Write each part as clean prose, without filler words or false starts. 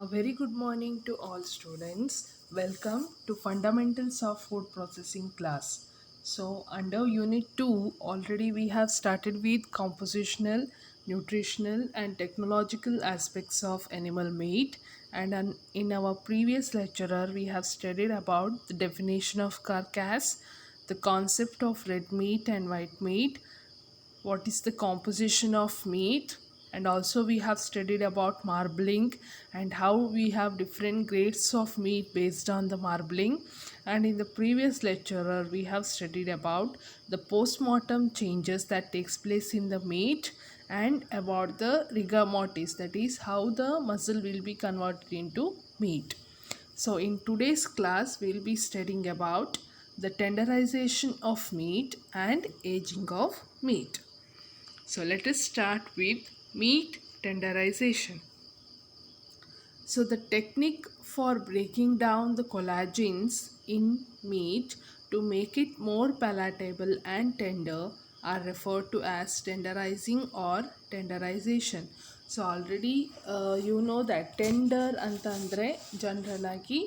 A very good morning to all students. Welcome to Fundamentals of Food Processing class. So, under Unit 2, already we have started with compositional, nutritional, and technological aspects of animal meat. And in our previous lecturer, we have studied about the definition of carcass, the concept of red meat and white meat, what is the composition of meat, and also we have studied about marbling and how we have different grades of meat based on the marbling. And in the previous lecturer we have studied about the post-mortem changes that takes place in the meat and about the rigor mortis, that is how the muscle will be converted into meat. So in today's class we'll be studying about the tenderization of meat and aging of meat. So let us start with meat tenderization. So the technique for breaking down the collagens in meat to make it more palatable and tender are referred to as tenderizing or tenderization. So already you know that tender ಅಂತಂದರೆ general ಆಗಿ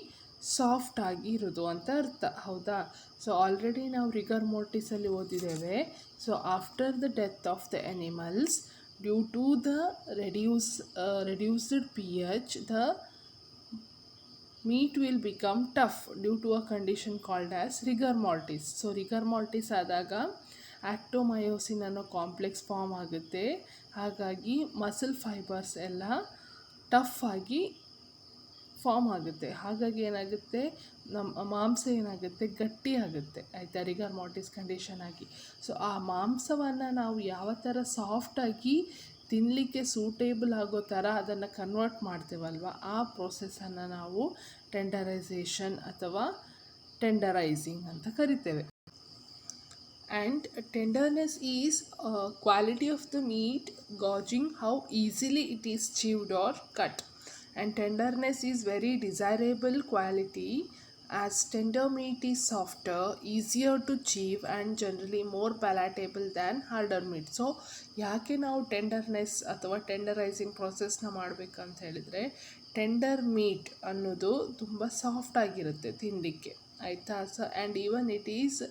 soft ಆಗಿ ಇರೋದು ಅಂತ ಅರ್ಥ, ಹೌದಾ? So already ನಾವು rigor ಮೋರ್ಟಿಸಲ್ಲಿ ಓದಿದ್ದೇವೆ. So after the death of the animals, due to the reduced pH, the meat will become tough due to a condition called as rigor mortis. So rigor mortis ಆದಾಗ ಆಕ್ಟೋಮಯೋಸಿನ್ ಅನ್ನೋ complex form ಆಗುತ್ತೆ. ಹಾಗಾಗಿ muscle fibres ಎಲ್ಲ tough ಆಗಿ form ಆಗುತ್ತೆ. ಹಾಗಾಗಿ ಏನಾಗುತ್ತೆ, ನಮ್ಮ ಮಾಂಸ ಏನಾಗುತ್ತೆ, ಗಟ್ಟಿ ಆಗುತ್ತೆ, ಆಯಿತಾ, ರಿಗರ್ ಮಾರ್ಟಿಸ್ ಕಂಡೀಷನ್ ಆಗಿ. ಸೊ ಆ ಮಾಂಸವನ್ನು ನಾವು ಯಾವ ಥರ ಸಾಫ್ಟಾಗಿ ತಿನ್ನಲಿಕ್ಕೆ ಸೂಟೇಬಲ್ ಆಗೋ ಥರ ಅದನ್ನು ಕನ್ವರ್ಟ್ ಮಾಡ್ತೇವಲ್ವ, ಆ ಪ್ರೋಸೆಸ್ಸನ್ನು ನಾವು ಟೆಂಡರೈಸೇಷನ್ ಅಥವಾ ಟೆಂಡರೈಸಿಂಗ್ ಅಂತ ಕರಿತೇವೆ. And tenderness is quality of the meat, gauging how easily it is chewed or cut. And tenderness is very desirable quality as tender meat is softer, easier to chew and generally more palatable than harder meat. So ಯಾಕೆ ನಾವು tenderness ಅಥವಾ ಟೆಂಡರೈಸಿಂಗ್ ಪ್ರಾಸೆಸ್ನ ಮಾಡಬೇಕಂತ ಹೇಳಿದರೆ, tender meet ಅನ್ನೋದು ತುಂಬ soft ಆಗಿರುತ್ತೆ ತಿನ್ನಲಿಕ್ಕೆ, ಆಯಿತಾ. So and even it is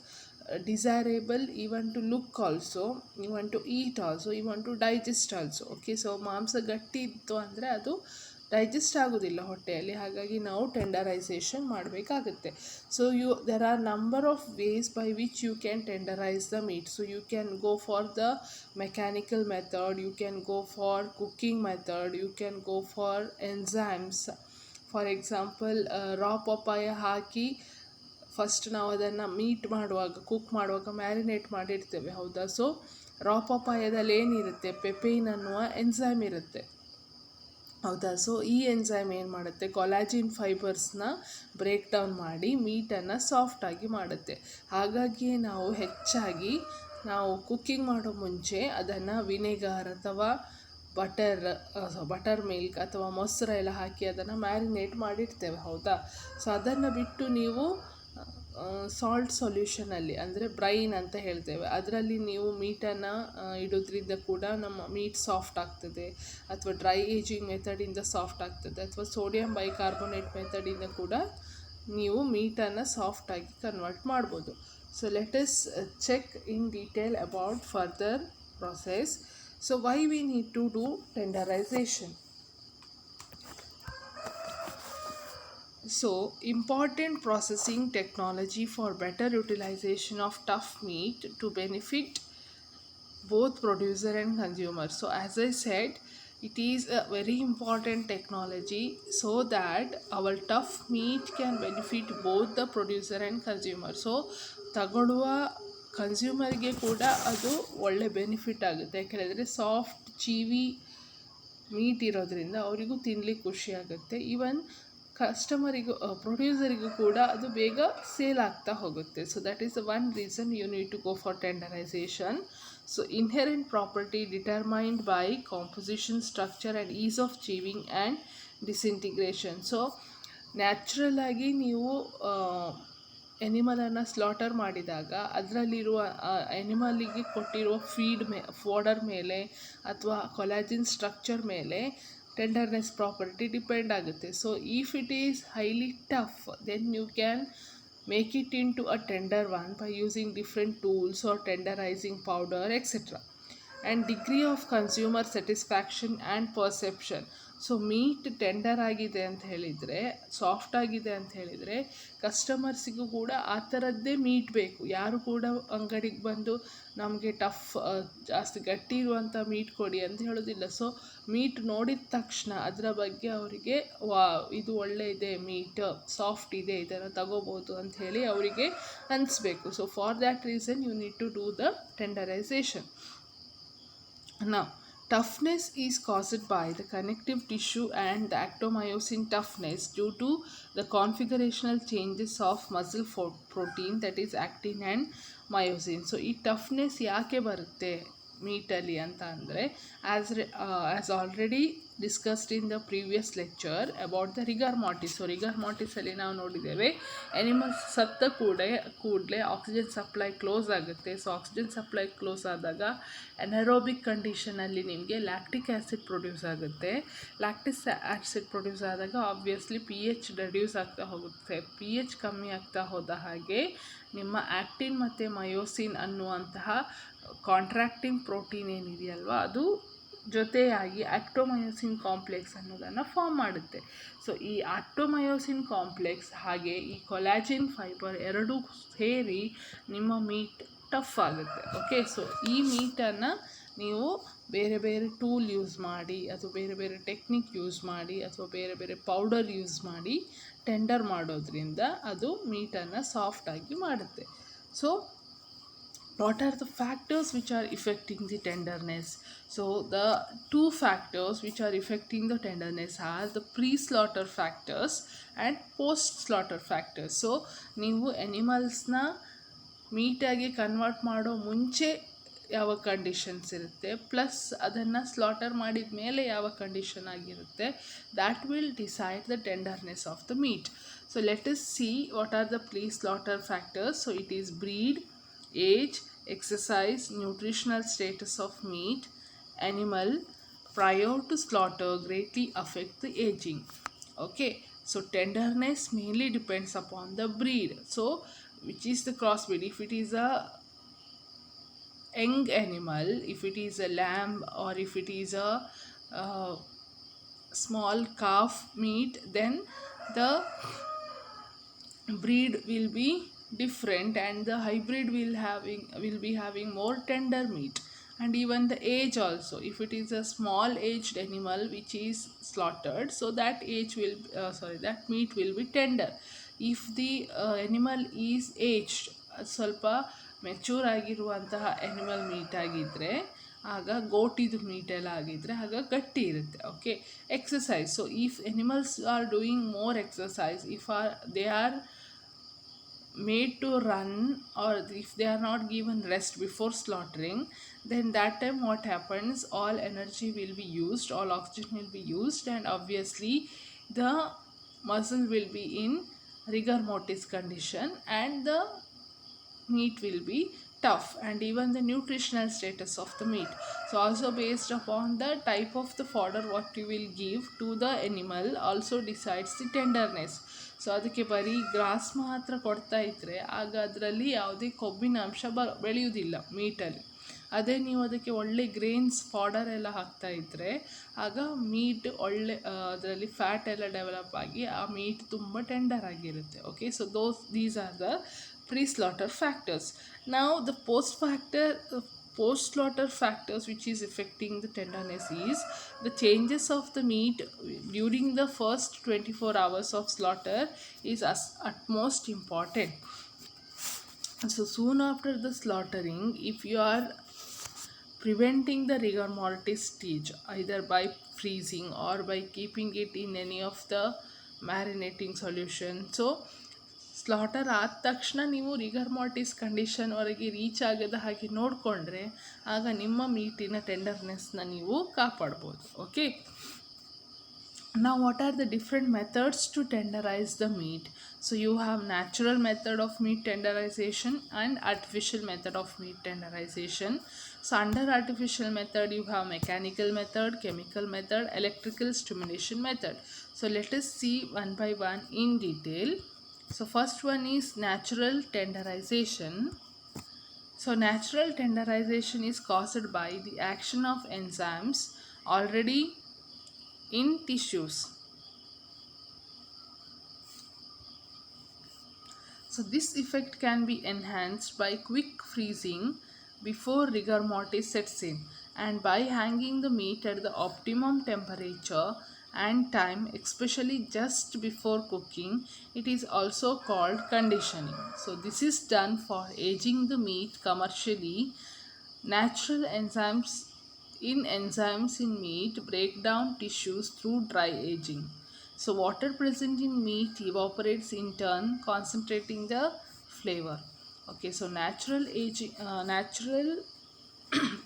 desirable even to look also, even to eat also, even to digest also. Okay, so ಮಾಂಸ ಗಟ್ಟಿ ಇತ್ತು ಅಂದರೆ ಅದು ಡೈಜೆಸ್ಟ್ ಆಗೋದಿಲ್ಲ ಹೊಟ್ಟೆಯಲ್ಲಿ, ಹಾಗಾಗಿ ನಾವು ಟೆಂಡರೈಸೇಷನ್ ಮಾಡಬೇಕಾಗುತ್ತೆ. So there are number of ways by which you can tenderise the meat. So you can go for the mechanical method, you can go for cooking method, you can go for enzymes. For example, raw papaya ಹಾಕಿ first ನಾವು ಅದನ್ನು meet ಮಾಡುವಾಗ, cook ಮಾಡುವಾಗ marinate ಮಾಡಿರ್ತೇವೆ, ಹೌದಾ. So ರಾ ಪಪಾಯದಲ್ಲಿ ಏನಿರುತ್ತೆ, ಪೆಪೈನ್ ಅನ್ನುವ enzyme ಇರುತ್ತೆ, ಹೌದಾ. ಸೊ ಈ ಎನ್ಝೈಮ್ ಏನು ಮಾಡುತ್ತೆ, ಕೊಲಾಜಿನ್ ಫೈಬರ್ಸ್ನ ಬ್ರೇಕ್ ಡೌನ್ ಮಾಡಿ ಮೀಟನ್ನು ಸಾಫ್ಟಾಗಿ ಮಾಡುತ್ತೆ. ಹಾಗಾಗಿ ನಾವು ಹೆಚ್ಚಾಗಿ ನಾವು ಕುಕ್ಕಿಂಗ್ ಮಾಡೋ ಮುಂಚೆ ಅದನ್ನು ವಿನೆಗರ್ ಅಥವಾ ಬಟರ್ ಮಿಲ್ಕ್ ಅಥವಾ ಮೊಸರೆಲ್ಲ ಹಾಕಿ ಅದನ್ನು ಮ್ಯಾರಿನೇಟ್ ಮಾಡಿರ್ತೇವೆ, ಹೌದಾ. ಸೊ ಅದನ್ನು ಬಿಟ್ಟು ನೀವು ಸಾಲ್ಟ್ ಸೊಲ್ಯೂಷನಲ್ಲಿ, ಅಂದರೆ ಬ್ರೈನ್ ಅಂತ ಹೇಳ್ತೇವೆ, ಅದರಲ್ಲಿ ನೀವು ಮೀಟನ್ನು ಇಡೋದ್ರಿಂದ ಕೂಡ ನಮ್ಮ ಮೀಟ್ ಸಾಫ್ಟ್ ಆಗ್ತದೆ, ಅಥವಾ ಡ್ರೈ ಏಜಿಂಗ್ ಮೆಥಡಿಂದ ಸಾಫ್ಟ್ ಆಗ್ತದೆ, ಅಥವಾ ಸೋಡಿಯಂ ಬೈಕಾರ್ಬೋನೇಟ್ ಮೆಥಡಿಂದ ಕೂಡ ನೀವು ಮೀಟನ್ನು ಸಾಫ್ಟಾಗಿ ಕನ್ವರ್ಟ್ ಮಾಡ್ಬೋದು. So let us check in detail about further process. So why we need to do tenderization? So important processing technology for better utilization of tough meat to benefit both producer and consumer. So as I said, it is a very important technology so that our tough meat can benefit both the producer and consumer. So ತಗೊಳ್ಳುವ ಕನ್ಸ್ಯೂಮರ್ಗೆ ಕೂಡ ಅದು ಒಳ್ಳೆ benefit ಆಗುತ್ತೆ, ಯಾಕೆಂದರೆ soft ಚೀವಿ meet ಇರೋದ್ರಿಂದ ಅವರಿಗೂ ತಿನ್ನಲಿಕ್ಕೆ ಖುಷಿ ಆಗುತ್ತೆ. ಈವನ್ ಕಸ್ಟಮರಿಗೂ, ಪ್ರೊಡ್ಯೂಸರಿಗೂ ಕೂಡ ಅದು ಬೇಗ ಸೇಲ್ ಆಗ್ತಾ ಹೋಗುತ್ತೆ. So that is the one reason you need to go for tenderisation. So inherent property determined by composition, structure and ease of chewing and disintegration. So natural ಆಗಿ ನೀವು ಎನಿಮಲನ್ನು ಸ್ಲಾಟರ್ ಮಾಡಿದಾಗ ಅದರಲ್ಲಿರುವ ಎನಿಮಲಿಗೆ ಕೊಟ್ಟಿರುವ ಫೋಡರ್ ಮೇಲೆ ಅಥವಾ ಕೊಲಾಜಿನ್ ಸ್ಟ್ರಕ್ಚರ್ ಮೇಲೆ tenderness property depend ಆಗುತ್ತೆ. So if it is highly tough then you can make it into a tender one by using different tools or tenderizing powder etc. And degree of consumer satisfaction and perception. So meet tender ಆಗಿದೆ ಅಂತ ಹೇಳಿದರೆ, soft ಆಗಿದೆ ಅಂತ ಹೇಳಿದರೆ, ಕಸ್ಟಮರ್ಸಿಗೂ ಕೂಡ ಆ ಥರದ್ದೇ meet ಬೇಕು. ಯಾರು ಕೂಡ ಅಂಗಡಿಗೆ ಬಂದು ನಮಗೆ ಟಫ್ ಜಾಸ್ತಿ ಗಟ್ಟಿ ಇರುವಂಥ ಮೀಟ್ ಕೊಡಿ ಅಂತ ಹೇಳೋದಿಲ್ಲ. ಸೊ ಮೀಟ್ ನೋಡಿದ ತಕ್ಷಣ ಅದರ ಬಗ್ಗೆ ಅವರಿಗೆ ಇದು ಒಳ್ಳೆ ಇದೆ, ಮೀಟ್ ಸಾಫ್ಟ್ ಇದೆ, ಇದನ್ನು ತಗೋಬೋದು ಅಂತ ಹೇಳಿ ಅವರಿಗೆ ಅನಿಸ್ಬೇಕು. So for that reason you need to do the tenderisation. Now, toughness is caused by the connective tissue and the actomyosin toughness due to the configurational changes of muscle protein, that is actin and myosin. So, ಈ toughness ಯಾಕೆ ಬರುತ್ತೆ ಮೀಟಲ್ಲಿ ಅಂತ ಅಂದರೆ, as already discussed in the previous lecture about the rigor mortis. So rigor ಮಾರ್ಟಿಸಲ್ಲಿ ನಾವು ನೋಡಿದ್ದೇವೆ, animals ಸತ್ತ ಕೂಡಲೇ ಆಕ್ಸಿಜನ್ ಸಪ್ಲೈ ಕ್ಲೋಸ್ ಆಗುತ್ತೆ. ಸೊ ಆಕ್ಸಿಜನ್ ಸಪ್ಲೈ ಕ್ಲೋಸ್ ಆದಾಗ ಎನರೋಬಿಕ್ ಕಂಡೀಷನಲ್ಲಿ ನಿಮಗೆ ಲ್ಯಾಕ್ಟಿಕ್ ಆ್ಯಸಿಡ್ ಪ್ರೊಡ್ಯೂಸ್ ಆಗುತ್ತೆ. ಲ್ಯಾಕ್ಟಿಕ್ ಆ್ಯಸಿಡ್ ಪ್ರೊಡ್ಯೂಸ್ ಆದಾಗ ಆಬ್ವಿಯಸ್ಲಿ pH ರೆಡ್ಯೂಸ್ ಆಗ್ತಾ ಹೋಗುತ್ತೆ. pH ಕಮ್ಮಿ ಆಗ್ತಾ ಹೋದ ಹಾಗೆ ನಿಮ್ಮ ಆ್ಯಕ್ಟಿನ್ ಮತ್ತು ಮಯೋಸಿನ್ ಅನ್ನುವಂತಹ ಕಾಂಟ್ರಾಕ್ಟಿಂಗ್ ಪ್ರೋಟೀನ್ ಏನಿದೆಯಲ್ವ ಅದು ಜೊತೆಯಾಗಿ ಆಕ್ಟೋಮಯೋಸಿನ್ ಕಾಂಪ್ಲೆಕ್ಸ್ ಅನ್ನೋದನ್ನು ಫಾರ್ಮ್ ಮಾಡುತ್ತೆ. ಸೊ ಈ ಆಕ್ಟೋಮಯೋಸಿನ್ ಕಾಂಪ್ಲೆಕ್ಸ್ ಹಾಗೆ ಈ ಕೊಲಾಜಿನ್ ಫೈಬರ್ ಎರಡೂ ಸೇರಿ ನಿಮ್ಮ ಮೀಟ್ ಟಫ್ ಆಗುತ್ತೆ. ಓಕೆ, ಸೊ ಈ ಮೀಟನ್ನು ನೀವು ಬೇರೆ ಬೇರೆ ಟೂಲ್ ಯೂಸ್ ಮಾಡಿ ಅಥವಾ ಬೇರೆ ಬೇರೆ ಟೆಕ್ನಿಕ್ ಯೂಸ್ ಮಾಡಿ ಅಥವಾ ಬೇರೆ ಬೇರೆ ಪೌಡರ್ ಯೂಸ್ ಮಾಡಿ ಟೆಂಡರ್ ಮಾಡೋದ್ರಿಂದ ಅದು ಮೀಟನ್ನು ಸಾಫ್ಟಾಗಿ ಮಾಡುತ್ತೆ. So what are the factors which are affecting the tenderness? So the two factors which are affecting the tenderness are the pre-slaughter factors and post-slaughter factors. So ನೀವು ಎನಿಮಲ್ಸ್ನ ಮೀಟಾಗಿ ಕನ್ವರ್ಟ್ ಮಾಡೋ ಮುಂಚೆ ಯಾವ conditions ಇರುತ್ತೆ, ಪ್ಲಸ್ ಅದನ್ನು ಸ್ಲಾಟರ್ ಮಾಡಿದ ಮೇಲೆ ಯಾವ condition ಆಗಿರುತ್ತೆ, that will decide the tenderness of the meat. So let us see what are the pre-slaughter factors. So it is breed, age, exercise, nutritional status of meat animal prior to slaughter greatly affect the aging. Okay, so tenderness mainly depends upon the breed. So which is the crossbreed. If it is a young animal, if it is a lamb or if it is a small calf meat, then the breed will be different and the hybrid will be having more tender meat. And even the age also, if it is a small aged animal which is slaughtered, so that that meat will be tender. If the animal is aged, ಸ್ವಲ್ಪ mature ಆಗಿರುವಂತಹ animal meet ಆಗಿದ್ದರೆ ಆಗ ಗೋಟಿದು ಮೀಟೆಲ್ಲ ಆಗಿದ್ದರೆ ಆಗ ಗಟ್ಟಿ ಇರುತ್ತೆ. Okay, exercise. So if animals are doing more exercise, they are made to run, or if they are not given rest before slaughtering, then that time what happens, all energy will be used, all oxygen will be used, and obviously the muscle will be in rigor mortis condition and the meat will be tough. And even the nutritional status of the meat, so also based upon the type of the fodder what you will give to the animal also decides the tenderness. So ಅದಕ್ಕೆ ಬರೀ gross ಮಾತ್ರ ಕೊಡ್ತಾ ಇದ್ದರೆ ಆಗ ಅದರಲ್ಲಿ ಯಾವುದೇ ಕೊಬ್ಬಿನ ಅಂಶ ಬೆಳೆಯುವುದಿಲ್ಲ ಮೀಟಲ್ಲಿ. ಅದೇ ನೀವು ಅದಕ್ಕೆ ಒಳ್ಳೆ ಗ್ರೇನ್ಸ್ ಫಾಡರ್ ಎಲ್ಲ ಹಾಕ್ತಾ ಇದ್ದರೆ ಆಗ ಮೀಟ್ ಒಳ್ಳೆ ಅದರಲ್ಲಿ ಫ್ಯಾಟ್ ಎಲ್ಲ ಡೆವಲಪ್ ಆಗಿ ಆ ಮೀಟ್ ತುಂಬ ಟೆಂಡರ್ ಆಗಿರುತ್ತೆ. Okay, so these are the pre-slaughter factors. Now the post-slaughter factors which is affecting the tenderness is the changes of the meat during the first 24 hours of slaughter is utmost important. So soon after the slaughtering, if you are preventing the rigor mortis stage either by freezing or by keeping it in any of the marinating solution, so slaughter ಆದ ತಕ್ಷಣ ನೀವು ರಿಗರ್ ಮಾರ್ಟಿಸ್ ಕಂಡೀಷನ್ವರೆಗೆ reach ಆಗದ ಹಾಗೆ ನೋಡಿಕೊಂಡ್ರೆ ಆಗ ನಿಮ್ಮ ಮೀಟಿನ ಟೆಂಡರ್ನೆಸ್ನ ನೀವು ಕಾಪಾಡ್ಬೋದು. Okay, now what are the different methods to tenderize the meat? So you have natural method of meat tenderization and artificial method of meat tenderization. So under artificial method you have mechanical method, chemical method, electrical stimulation method. So let us see one by one in detail. So first one is natural tenderization. So natural tenderization is caused by the action of enzymes already in tissues. So this effect can be enhanced by quick freezing before rigor mortis sets in, and by hanging the meat at the optimum temperature and time, especially just before cooking. It is also called conditioning. So this is done for aging the meat commercially. Natural enzymes in meat break down tissues through dry aging. So water present in meat evaporates in turn, concentrating the flavor. Okay, so natural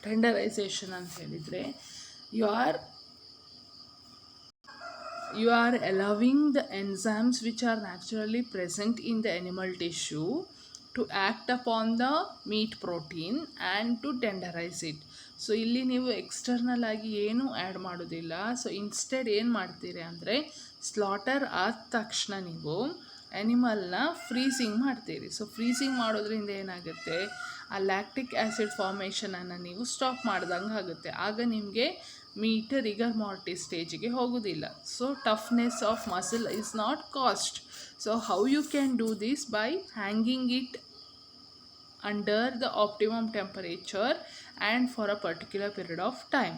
tenderization ಅಂತ ಹೇಳಿದರೆ you are allowing the enzymes which are naturally present in the animal tissue to act upon the meat protein and to tenderize it. So ಇಲ್ಲಿ ನೀವು external ಆಗಿ ಏನೂ add ಮಾಡೋದಿಲ್ಲ. So instead ಏನು ಮಾಡ್ತೀರಿ ಅಂದರೆ ಸ್ಲಾಟರ್ ಆದ ತಕ್ಷಣ ನೀವು ಆ್ಯನಿಮಲ್ನ ಫ್ರೀಸಿಂಗ್ ಮಾಡ್ತೀರಿ. ಸೊ ಫ್ರೀಸಿಂಗ್ ಮಾಡೋದ್ರಿಂದ ಏನಾಗುತ್ತೆ, ಆ ಲ್ಯಾಕ್ಟಿಕ್ ಆ್ಯಸಿಡ್ ಫಾರ್ಮೇಷನನ್ನು ನೀವು ಸ್ಟಾಪ್ ಮಾಡ್ದಂಗೆ ಆಗುತ್ತೆ. ಆಗ ನಿಮಗೆ ಮೀಟ್ ರಿಗರ್ ಮಾರ್ಟಿಸ್ ಸ್ಟೇಜಿಗೆ ಹೋಗೋದಿಲ್ಲ. So toughness of muscle is not caused. So how you can do this? By hanging it under the optimum temperature and for a particular period of time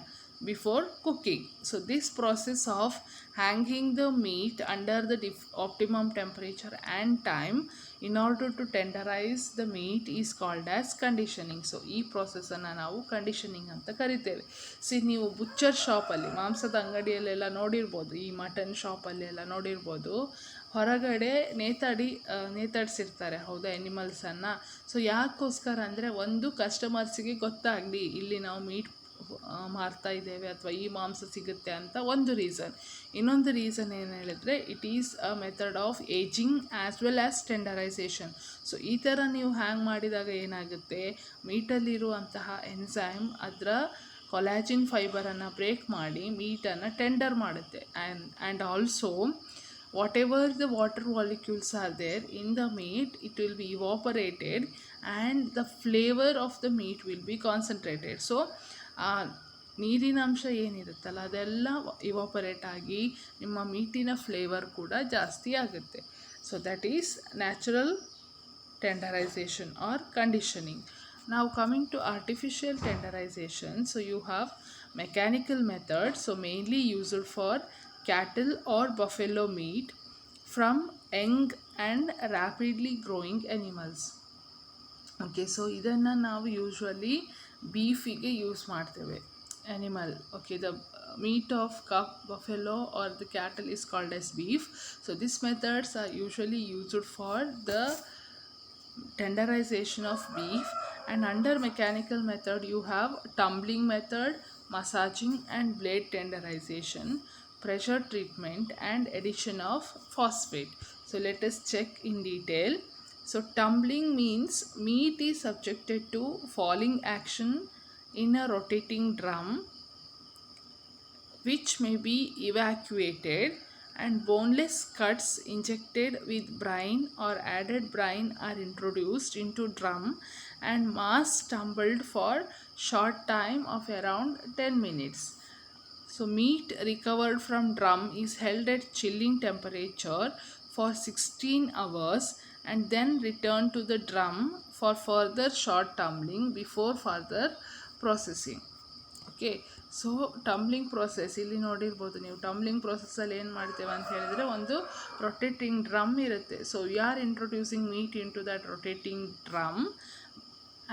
before cooking. So this process of hanging the meat under the optimum temperature and time in order to tenderize the meat is called as conditioning. So ಈ processನ್ನು ನಾವು conditioning ಅಂತ ಕರಿತೇವೆ. ನೀವು ಬುಚ್ಚರ್ ಶಾಪಲ್ಲಿ, ಮಾಂಸದ ಅಂಗಡಿಯಲ್ಲೆಲ್ಲ ನೋಡಿರ್ಬೋದು, ಈ mutton ಶಾಪಲ್ಲೆಲ್ಲ ನೋಡಿರ್ಬೋದು, ಹೊರಗಡೆ ನೇತಾಡಿಸಿರ್ತಾರೆ ಹೌದಾ ಎನಿಮಲ್ಸನ್ನು. ಸೊ ಯಾಕೋಸ್ಕರ ಅಂದರೆ ಒಂದು ಕಸ್ಟಮರ್ಸಿಗೆ ಗೊತ್ತಾಗಲಿ ಇಲ್ಲಿ ನಾವು ಮೀಟ್ ಮಾರ್ತಾ ಇದ್ದೇವೆ ಅಥವಾ ಈ ಮಾಂಸ ಸಿಗುತ್ತೆ ಅಂತ ಒಂದು ರೀಸನ್. ಇನ್ನೊಂದು ರೀಸನ್ ಏನು ಹೇಳಿದ್ರೆ it is a method of ageing as well as tenderisation. So ಈ ಥರ ನೀವು ಹ್ಯಾಂಗ್ ಮಾಡಿದಾಗ ಏನಾಗುತ್ತೆ, ಮೀಟಲ್ಲಿರುವಂತಹ ಎನ್ಸೈಮ್ ಅದರ ಕೊಲಾಜಿನ್ ಫೈಬರನ್ನು ಬ್ರೇಕ್ ಮಾಡಿ ಮೀಟನ್ನು ಟೆಂಡರ್ ಮಾಡುತ್ತೆ. And also whatever the water molecules are there in the meat, it will be evaporated and the flavor of the meat will be concentrated. So ನೀರಿನ ಅಂಶ ಏನಿರುತ್ತಲ್ಲ ಅದೆಲ್ಲ ಇವಾಪರೇಟ್ ಆಗಿ ನಿಮ್ಮ ಮೀಟಿನ ಫ್ಲೇವರ್ ಕೂಡ ಜಾಸ್ತಿ ಆಗುತ್ತೆ. So that is natural tenderization or conditioning. Now coming to artificial tenderization, so you have mechanical method, so mainly used for cattle or buffalo meat from young and rapidly growing animals. Okay, so ಇದನ್ನು ನಾವು usually ಬೀಫಿಗೆ use ಮಾಡ್ತೇವೆ. animal, okay, the meat of calf, buffalo or the cattle is called as beef. So these methods are usually used for the tenderization of beef. And under mechanical method you have tumbling method, massaging and blade tenderization, pressure treatment and addition of phosphate. So let us check in detail. So tumbling means meat is subjected to falling action in a rotating drum which may be evacuated, and boneless cuts injected with brine or added brine are introduced into drum and mass tumbled for short time of around 10 minutes. So meat recovered from drum is held at chilling temperature for 16 hours and then returned to the drum for further short tumbling before further processing. Okay, so tumbling process ಇಲ್ಲಿ ನೋಡಿರ್ಬೋದು ನೀವು. Tumbling ಪ್ರೊಸೆಸ್ಸಲ್ಲಿ ಏನು ಮಾಡ್ತೇವೆ ಅಂತ ಹೇಳಿದರೆ ಒಂದು rotating drum ಇರುತ್ತೆ. So we are introducing meat into that rotating drum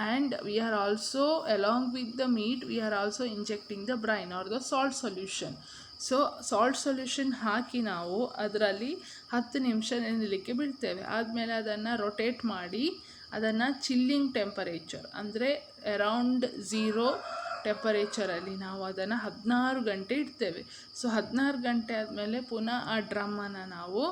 and we are also, along with the meat, we are also injecting the brine or the salt solution. So salt solution ಹಾಕಿ ನಾವು ಅದರಲ್ಲಿ 10 ನಿಮಿಷ ನೆನೆಯಲಿಕ್ಕೆ ಬಿಡ್ತೇವೆ. ಆದಮೇಲೆ ಅದನ್ನು rotate ಮಾಡಿ ಅದನ್ನು chilling temperature ಅಂದರೆ ಅರೌಂಡ್ 0 ಟೆಂಪರೇಚರಲ್ಲಿ ನಾವು ಅದನ್ನು 16 ಗಂಟೆ ಇಡ್ತೇವೆ. ಸೊ 16 ಗಂಟೆ ಆದಮೇಲೆ ಪುನಃ ಆ ಡ್ರಮ್ಮನ್ನು ನಾವು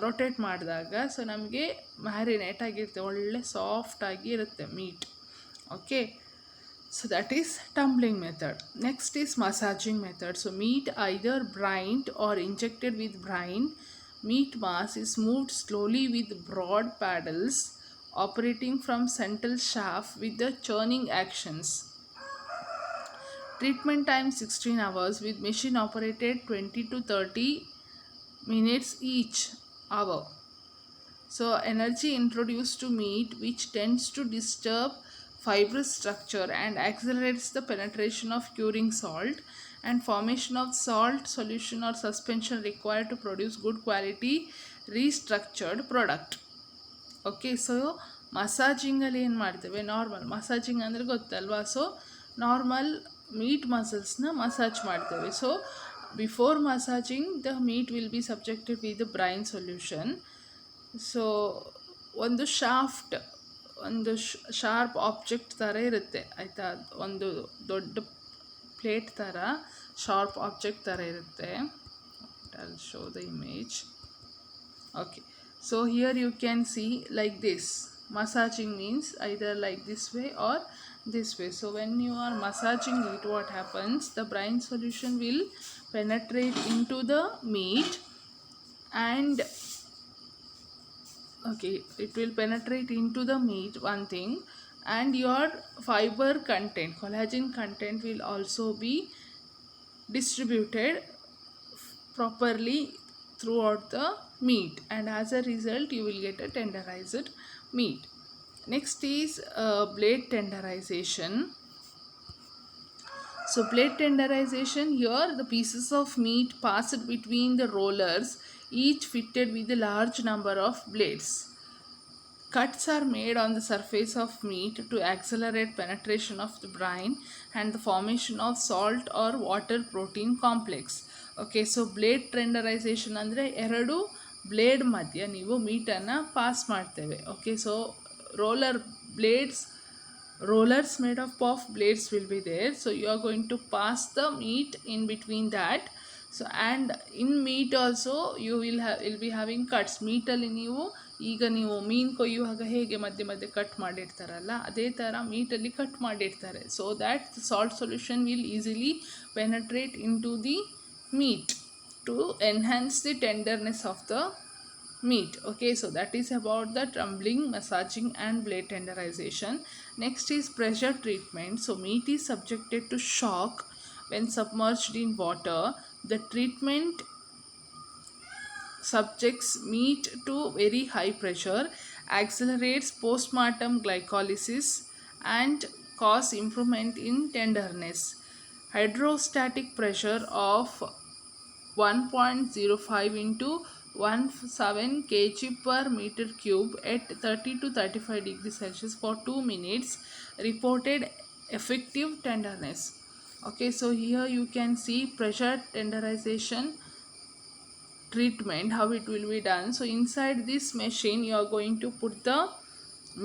ರೊಟೇಟ್ ಮಾಡಿದಾಗ ಸೊ ನಮಗೆ ಮ್ಯಾರಿನೇಟ್ ಆಗಿರುತ್ತೆ, ಒಳ್ಳೆ ಸಾಫ್ಟಾಗಿ ಇರುತ್ತೆ meet. Okay, So that is tumbling method. Next is massaging method. So meat either brined or injected with brine. Meat mass is moved slowly with broad paddles operating from central shaft with the churning actions. Treatment time 16 hours with machine operated 20 to 30 minutes each hour. So energy introduced to meat which tends to disturb fibrous structure and accelerates the penetration of curing salt and formation of salt solution or suspension required to produce good quality restructured product. Okay so ಮಸಾಜಿಂಗಲ್ಲಿ ಏನು ಮಾಡ್ತೇವೆ, normal massaging ಅಂದರೆ ಗೊತ್ತಲ್ವಾ. So normal meat ಮಸಲ್ಸ್ನ massage ಮಾಡ್ತೇವೆ. So before massaging the meat will be subjected with brine solution. So ಒಂದು shaft, ಒಂದು sharp object ಥರ ಇರುತ್ತೆ ಆಯಿತಾ, ಒಂದು ದೊಡ್ಡ ಪ್ಲೇಟ್ ಥರ ಶಾರ್ಪ್ ಆಬ್ಜೆಕ್ಟ್ ಥರ ಇರುತ್ತೆ. I'll show the image. Okay, so here you can see like this. Massaging means either like this way or this way. So when you are massaging it, what happens, the brine solution will penetrate into the meat and okay, it will penetrate into the meat, one thing, and your fiber content, collagen content will also be distributed properly throughout the meat, and as a result you will get a tenderized meat. Next is blade tenderization. So blade tenderization, here the pieces of meat passed between the rollers, each fitted with a large number of blades. Cuts are made on the surface of meat to accelerate penetration of the brine and the formation of salt or water protein complex. Okay, so blade tenderization ಅಂದರೆ ಎರಡು blade ಮಧ್ಯ ನೀವು ಮೀಟನ್ನು pass ಮಾಡ್ತೇವೆ. Okay, so rollers made up of blades will be there. So you are going to pass the meat in between that. So and in meat also you will be having cuts. ಮೀಟಲ್ಲಿ ನೀವು ಮೀನು ಕೊಯ್ಯುವಾಗ ಹೇಗೆ ಮಧ್ಯೆ ಮಧ್ಯೆ cut ಮಾಡಿರ್ತಾರಲ್ಲ, ಅದೇ ಥರ ಮೀಟಲ್ಲಿ cut ಮಾಡಿರ್ತಾರೆ. So that salt solution will easily penetrate into the meat to enhance the tenderness of the meat. Okay, so that is about the tumbling, massaging and blade tenderization. Next is pressure treatment. So meat is subjected to shock when submerged in water. The treatment subjects meat to very high pressure, accelerates postmortem glycolysis and cause improvement in tenderness. Hydrostatic pressure of 1.05 into 17 kg per meter cube at 30 to 35 degrees Celsius for 2 minutes reported effective tenderness. Okay, so here you can see pressure tenderization treatment, how it will be done. So inside this machine you are going to put the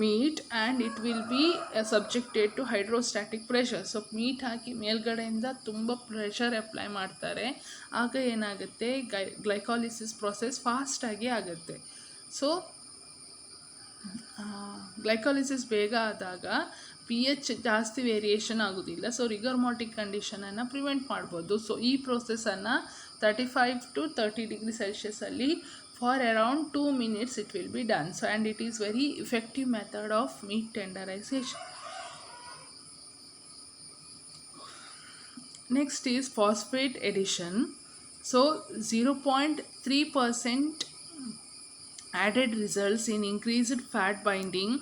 meat and it will be subjected to hydrostatic pressure. So meat ಹಾಕಿ ಮೇಲ್ಗಡೆಯಿಂದ ತುಂಬ pressure apply ಮಾಡ್ತಾರೆ, ಆಗ ಏನಾಗುತ್ತೆ, glycolysis process ಫಾಸ್ಟಾಗಿ ಆಗುತ್ತೆ. So glycolysis ಬೇಗ ಆದಾಗ pH ಜಾಸ್ತಿ ವೇರಿಯೇಷನ್ ಆಗೋದಿಲ್ಲ. ಸೊ ರಿಗರ್ಮಾಟಿಕ್ ಕಂಡೀಷನನ್ನು ಪ್ರಿವೆಂಟ್ ಮಾಡ್ಬೋದು. ಸೊ ಈ ಪ್ರೊಸೆಸನ್ನು 35 to 30 degree ಸೆಲ್ಸಿಯಸಲ್ಲಿ for around 2 minutes it will be done. So and it is very effective method of meat tenderization. Next is phosphate addition. So 0.3% added results in increased fat binding,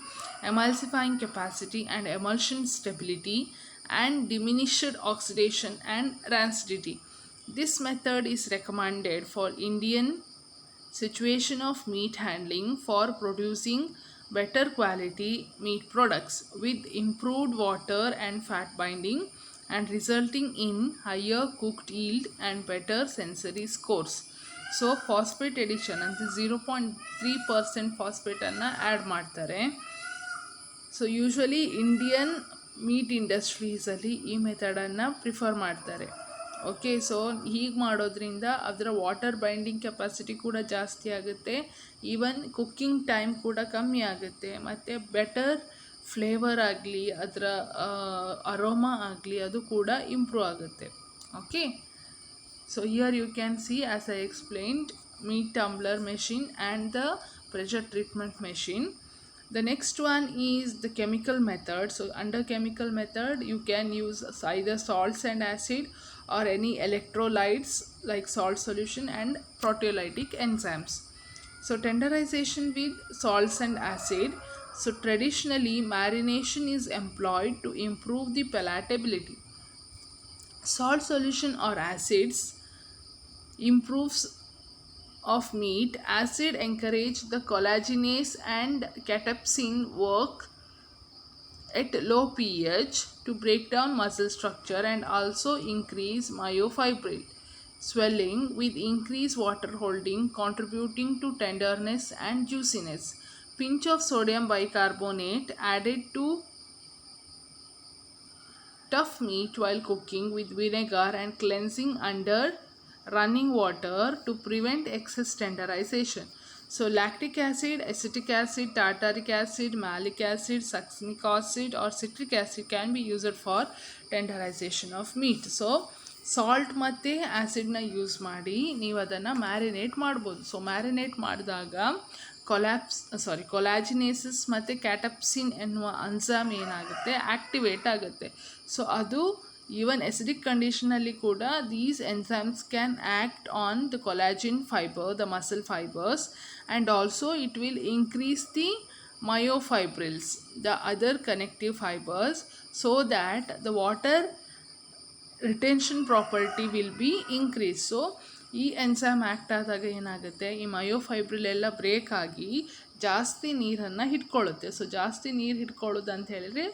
emulsifying capacity and emulsion stability and diminished oxidation and rancidity. This method is recommended for Indian situation of meat handling for producing better quality meat products with improved water and fat binding and resulting in higher cooked yield and better sensory scores. So phosphate addition ಅಂತ 0.3% ಫಾಸ್ಫೇಟನ್ನು add ಮಾಡ್ತಾರೆ. So usually Indian meet ಇಂಡಸ್ಟ್ರೀಸಲ್ಲಿ ಈ ಮೆಥಡನ್ನು prefer ಮಾಡ್ತಾರೆ. Okay, so ಹೀಗೆ ಮಾಡೋದ್ರಿಂದ ಅದರ water binding capacity ಕೂಡ ಜಾಸ್ತಿ ಆಗುತ್ತೆ, ಈವನ್ ಕುಕ್ಕಿಂಗ್ ಟೈಮ್ ಕೂಡ ಕಮ್ಮಿ ಆಗುತ್ತೆ, ಮತ್ತು ಬೆಟರ್ ಫ್ಲೇವರ್ ಆಗಲಿ ಅದರ ಅರೋಮಾ ಆಗಲಿ ಅದು ಕೂಡ ಇಂಪ್ರೂವ್ ಆಗುತ್ತೆ. Okay, so here you can see, as I explained, meat tumbler machine and the pressure treatment machine. The next one is the chemical method. So under chemical method you can use either salts and acid or any electrolytes like salt solution and proteolytic enzymes. So tenderization with salts and acid. So traditionally marination is employed to improve the palatability. Salt solution or acids improves of meat. Acid encourage the collagenase and catepsin work at low pH to break down muscle structure and also increase myofibril swelling with increased water holding, contributing to tenderness and juiciness. Pinch of sodium bicarbonate added to tough meat while cooking with vinegar and cleansing under running water to prevent excess tenderization. So lactic acid, acetic acid, tartaric acid, malic acid, succinic acid or citric acid can be used for tenderization of meat. So salt ಮತ್ತು ಆ್ಯಸಿಡ್ನ use ಮಾಡಿ ನೀವು ಅದನ್ನು marinate ಮಾಡ್ಬೋದು. So marinate ಮಾಡಿದಾಗ ಕೊಲಾಜಿನೇಸಿಸ್ ಮತ್ತು ಕ್ಯಾಟಪ್ಸಿನ್ ಎನ್ನುವ ಅನ್ಸಾಮ್ ಏನಾಗುತ್ತೆ, activate ಆಗುತ್ತೆ. ಸೊ ಅದು ಈವನ್ ಎಸಿಡಿಕ್ ಕಂಡೀಷನಲ್ಲಿ ಕೂಡ these enzymes can act on the collagen fibre, the muscle fibres, and also it will increase the myofibrils, the other connective fibers, so that the water retention property will be increased. So ಈ enzyme act ಆದಾಗ ಏನಾಗುತ್ತೆ, ಈ ಮಯೋಫೈಬ್ರಿಲ್ ಎಲ್ಲ break ಆಗಿ ಜಾಸ್ತಿ ನೀರನ್ನು ಹಿಡ್ಕೊಳ್ಳುತ್ತೆ. So ಜಾಸ್ತಿ ನೀರು ಹಿಡ್ಕೊಳ್ಳೋದು ಅಂತ ಹೇಳಿದರೆ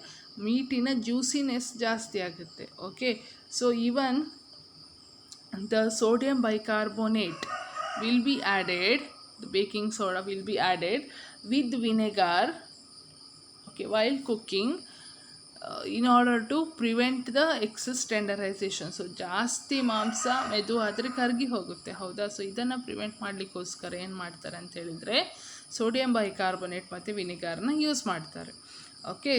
ಮೀಟಿನ ಜ್ಯೂಸಿನೆಸ್ ಜಾಸ್ತಿ ಆಗುತ್ತೆ. Okay, so even the sodium bicarbonate will be added, the baking soda will be added with vinegar, okay, while cooking in order to prevent the excess tenderization. So ಜಾಸ್ತಿ ಮಾಂಸ ಮೆದು ಆದರೆ ಕರಗಿ ಹೋಗುತ್ತೆ, ಹೌದಾ? ಸೊ ಇದನ್ನು ಪ್ರಿವೆಂಟ್ ಮಾಡಲಿಕ್ಕೋಸ್ಕರ ಏನು ಮಾಡ್ತಾರೆ ಅಂತ ಹೇಳಿದರೆ ಸೋಡಿಯಂ ಬೈಕಾರ್ಬೊನೇಟ್ ಮತ್ತು ವಿನೆಗಾರ್ನ ಯೂಸ್ ಮಾಡ್ತಾರೆ. Okay,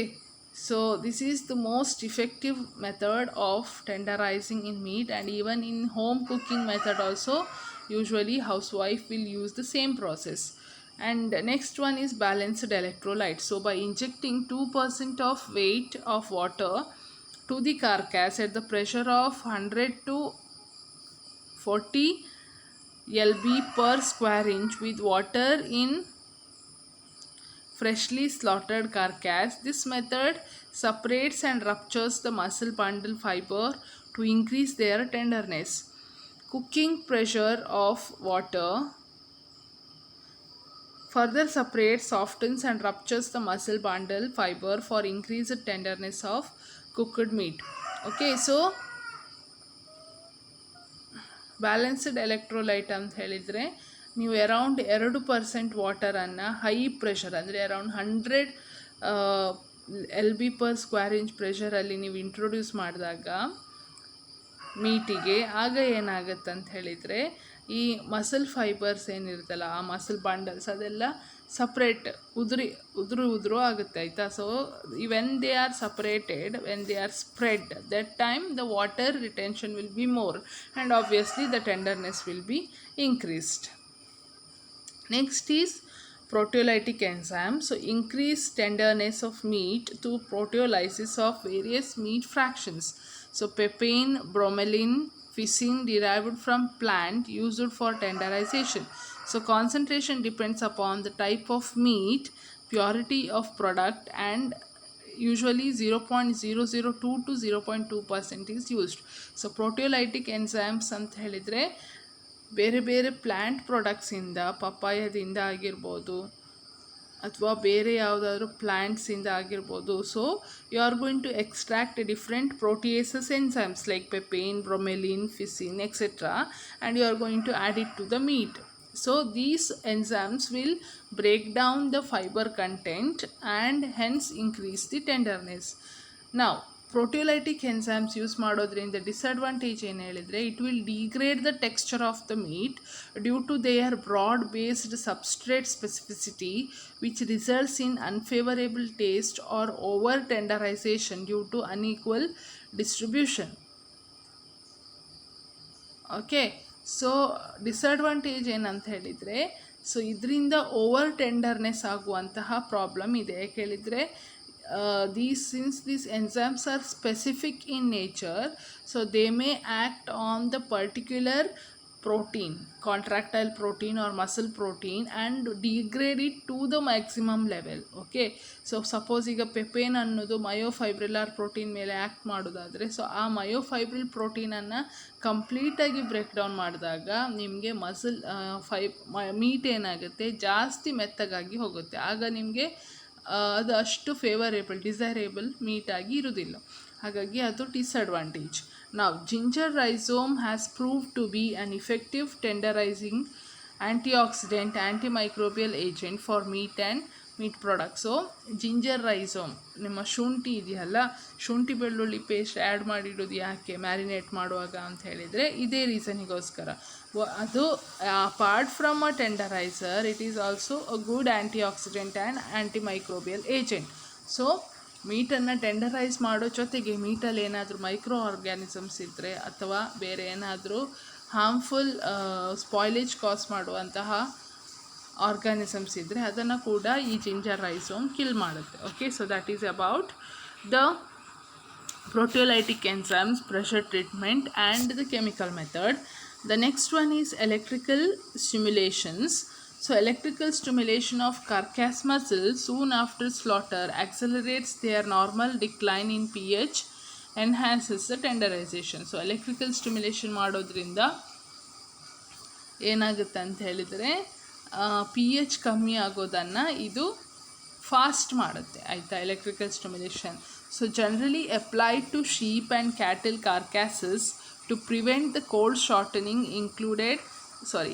so this is the most effective method of tenderizing in meat, and even in home cooking method also usually housewife will use the same process. And next one is balanced electrolyte. So by injecting 2% of weight of water to the carcass at the pressure of 100 to 40 lb per square inch with water in freshly slaughtered carcass, this method separates and ruptures the muscle bundle fiber to increase their tenderness. Cooking pressure of water further separates, softens and ruptures the muscle bundle fiber for increased tenderness of cooked meat. Okay, so balanced electrolyte ಅಂತ ಹೇಳಿದರೆ ನೀವು around 2% ವಾಟರನ್ನು high pressure ಅಂದರೆ around 100 LB per square inch ಪ್ರೆಷರಲ್ಲಿ ನೀವು introduce ಮಾಡಿದಾಗ ಮೀಟಿಗೆ, ಆಗ ಏನಾಗುತ್ತೆ ಅಂತ ಹೇಳಿದರೆ ಈ ಮಸಲ್ ಫೈಬರ್ಸ್ ಏನಿರುತ್ತಲ್ಲ, ಆ ಮಸಲ್ ಬಂಡಲ್ಸ್ ಅದೆಲ್ಲ ಸಪ್ರೇಟ್ ಉದುರು ಆಗುತ್ತೆ, ಆಯಿತಾ? So when they are separated, when they are spread, that time the water retention will be more and obviously the tenderness will be increased. Next is proteolytic enzyme. So increase tenderness of meat through proteolysis of various meat fractions. So papain, bromelain, fisin derived from plant used for tenderization. So concentration depends upon the type of meat, purity of product, and usually 0.002 to 0.2% is used. So proteolytic enzymes ಅಂತ ಹೇಳಿದರೆ ಬೇರೆ ಬೇರೆ plant ಪ್ರಾಡಕ್ಟ್ಸಿಂದ, ಪಪ್ಪಾಯದಿಂದ ಆಗಿರ್ಬೋದು ಅಥವಾ ಬೇರೆ ಯಾವುದಾದ್ರೂ ಪ್ಲ್ಯಾಂಟ್ಸಿಂದ ಆಗಿರ್ಬೋದು. So you are going to extract different proteases enzymes like papain, bromelin, ficin etcetera, and you are going to add it to the meat. So these enzymes will break down the fiber content and hence increase the tenderness. Now proteolytic enzymes use ಮಾಡೋದ್ರಿಂದ disadvantage ಏನು ಹೇಳಿದರೆ, it will degrade the texture of the meat due to their broad based substrate specificity which results in unfavourable taste or over tenderization due to unequal distribution. Okay, so disadvantage ಏನಂತ ಹೇಳಿದರೆ, so ಇದರಿಂದ over tenderness ಆಗುವಂತಹ problem ಇದೆ. ಯಾಕೆ ಹೇಳಿದರೆ, since these enzymes are specific in nature, so they may act on the particular protein, contractile protein or muscle protein, and degrade it to the maximum level. Okay, so suppose ಈಗ ಪೆಪೇನ್ ಅನ್ನೋದು ಮಯೋಫೈಬ್ರಿಲ್ಲರ್ protein ಮೇಲೆ act ಮಾಡೋದಾದರೆ, so ಆ ಮಯೋಫೈಬ್ರಿಲ್ ಪ್ರೋಟೀನನ್ನು ಕಂಪ್ಲೀಟಾಗಿ break down ಮಾಡಿದಾಗ ನಿಮಗೆ muscle meet ಏನಾಗುತ್ತೆ, ಜಾಸ್ತಿ ಮೆತ್ತಗಾಗಿ ಹೋಗುತ್ತೆ. ಆಗ ನಿಮಗೆ ಅದು ಅಷ್ಟು ಡಿಸೈರೇಬಲ್ ಮೀಟಾಗಿ ಇರೋದಿಲ್ಲ. ಹಾಗಾಗಿ ಅದು ಡಿಸಡ್ವಾಂಟೇಜ್. ನಾವು ginger rhizome has proved to be an effective tenderizing antioxidant antimicrobial agent for meat and meat product. So ginger rhizome, ನಿಮ್ಮ ಶುಂಠಿ ಇದೆಯಲ್ಲ, ಶುಂಠಿ ಬೆಳ್ಳುಳ್ಳಿ ಪೇಸ್ಟ್ ಆ್ಯಡ್ ಮಾಡಿಡೋದು ಯಾಕೆ ಮ್ಯಾರಿನೇಟ್ ಮಾಡುವಾಗ ಅಂತ ಹೇಳಿದರೆ, ಇದೇ ರೀಸನಿಗೋಸ್ಕರ. ಅದು apart from a tenderizer, it is also a good antioxidant and antimicrobial agent. So ಮೀಟನ್ನು ಟೆಂಡರೈಸ್ ಮಾಡೋ ಜೊತೆಗೆ ಮೀಟಲ್ಲಿ ಏನಾದರೂ ಮೈಕ್ರೋ ಆರ್ಗ್ಯಾನಿಸಮ್ಸ್ ಇದ್ದರೆ ಅಥವಾ ಬೇರೆ ಏನಾದರೂ ಹಾರ್ಮ್ಫುಲ್ ಸ್ಪಾಯ್ಲೇಜ್ ಕಾಸ್ ಮಾಡುವಂತಹ ಆರ್ಗ್ಯಾನಿಸಮ್ಸ್ ಇದ್ದರೆ ಅದನ್ನು ಕೂಡ ಈ ಜಿಂಜರ್ ರೈಸೋಮ್ ಕಿಲ್ ಮಾಡುತ್ತೆ. Okay, so that is about the proteolytic enzymes, pressure treatment and the chemical method. The next one is electrical stimulations. So electrical stimulation of carcass muscle soon after slaughter accelerates their normal decline in pH, enhances the tenderization. So electrical stimulation ಮಾಡೋದ್ರಿಂದ ಏನಾಗುತ್ತೆ ಅಂತ ಹೇಳಿದರೆ, pH ಕಮ್ಮಿ ಆಗೋದನ್ನು ಇದು fast ಮಾಡುತ್ತೆ. ಆಯಿತಾ, electrical stimulation. So generally applied to sheep and cattle carcasses to prevent the cold shortening